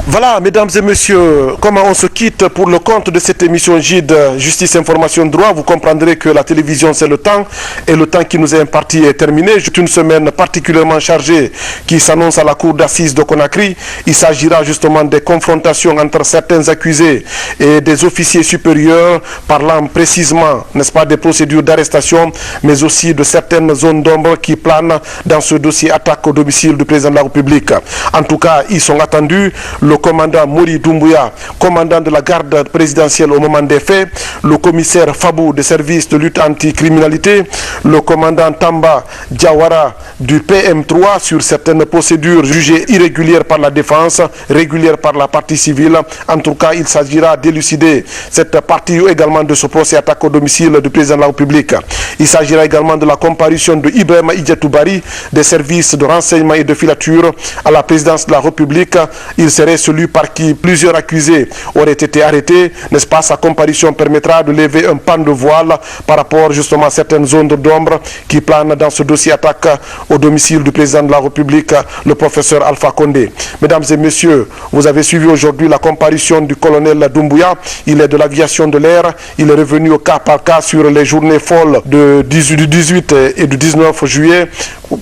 Voilà, mesdames et messieurs, comment on se quitte pour le compte de cette émission JID, Justice, Information, Droit. Vous comprendrez que la télévision, c'est le temps, et le temps qui nous est imparti est terminé. C'est une semaine particulièrement chargée qui s'annonce à la cour d'assises de Conakry. Il s'agira justement des confrontations entre certains accusés et des officiers supérieurs, parlant précisément, n'est-ce pas, des procédures d'arrestation, mais aussi de certaines zones d'ombre qui planent dans ce dossier attaque au domicile du président de la République. En tout cas, ils sont attendus. Le commandant Mori Doumbouya, commandant de la garde présidentielle au moment des faits, le commissaire Fabou des services de lutte anticriminalité, le commandant Tamba Diawara du PM3 sur certaines procédures jugées irrégulières par la défense, régulières par la partie civile. En tout cas, il s'agira d'élucider cette partie également de ce procès attaque au domicile du président de la République. Il s'agira également de la comparution de Ibrahim Idjatoubari des services de renseignement et de filature à la présidence de la République. Il serait celui par qui plusieurs accusés auraient été arrêtés, n'est-ce pas? Sa comparution permettra de lever un pan de voile par rapport justement à certaines zones d'ombre qui planent dans ce dossier attaque au domicile du président de la République, le professeur Alpha Condé. Mesdames et messieurs, vous avez suivi aujourd'hui la comparution du colonel Doumbouya. Il est de l'aviation de l'air. Il est revenu au cas par cas sur les journées folles du 18 et du 19 juillet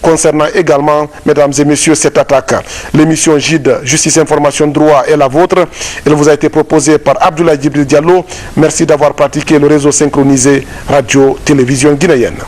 concernant également, mesdames et messieurs, cette attaque. L'émission JID, Justice, Information, Droit est la vôtre. Elle vous a été proposée par Abdoulaye Djibril Diallo. Merci d'avoir pratiqué le réseau synchronisé radio-télévision guinéenne.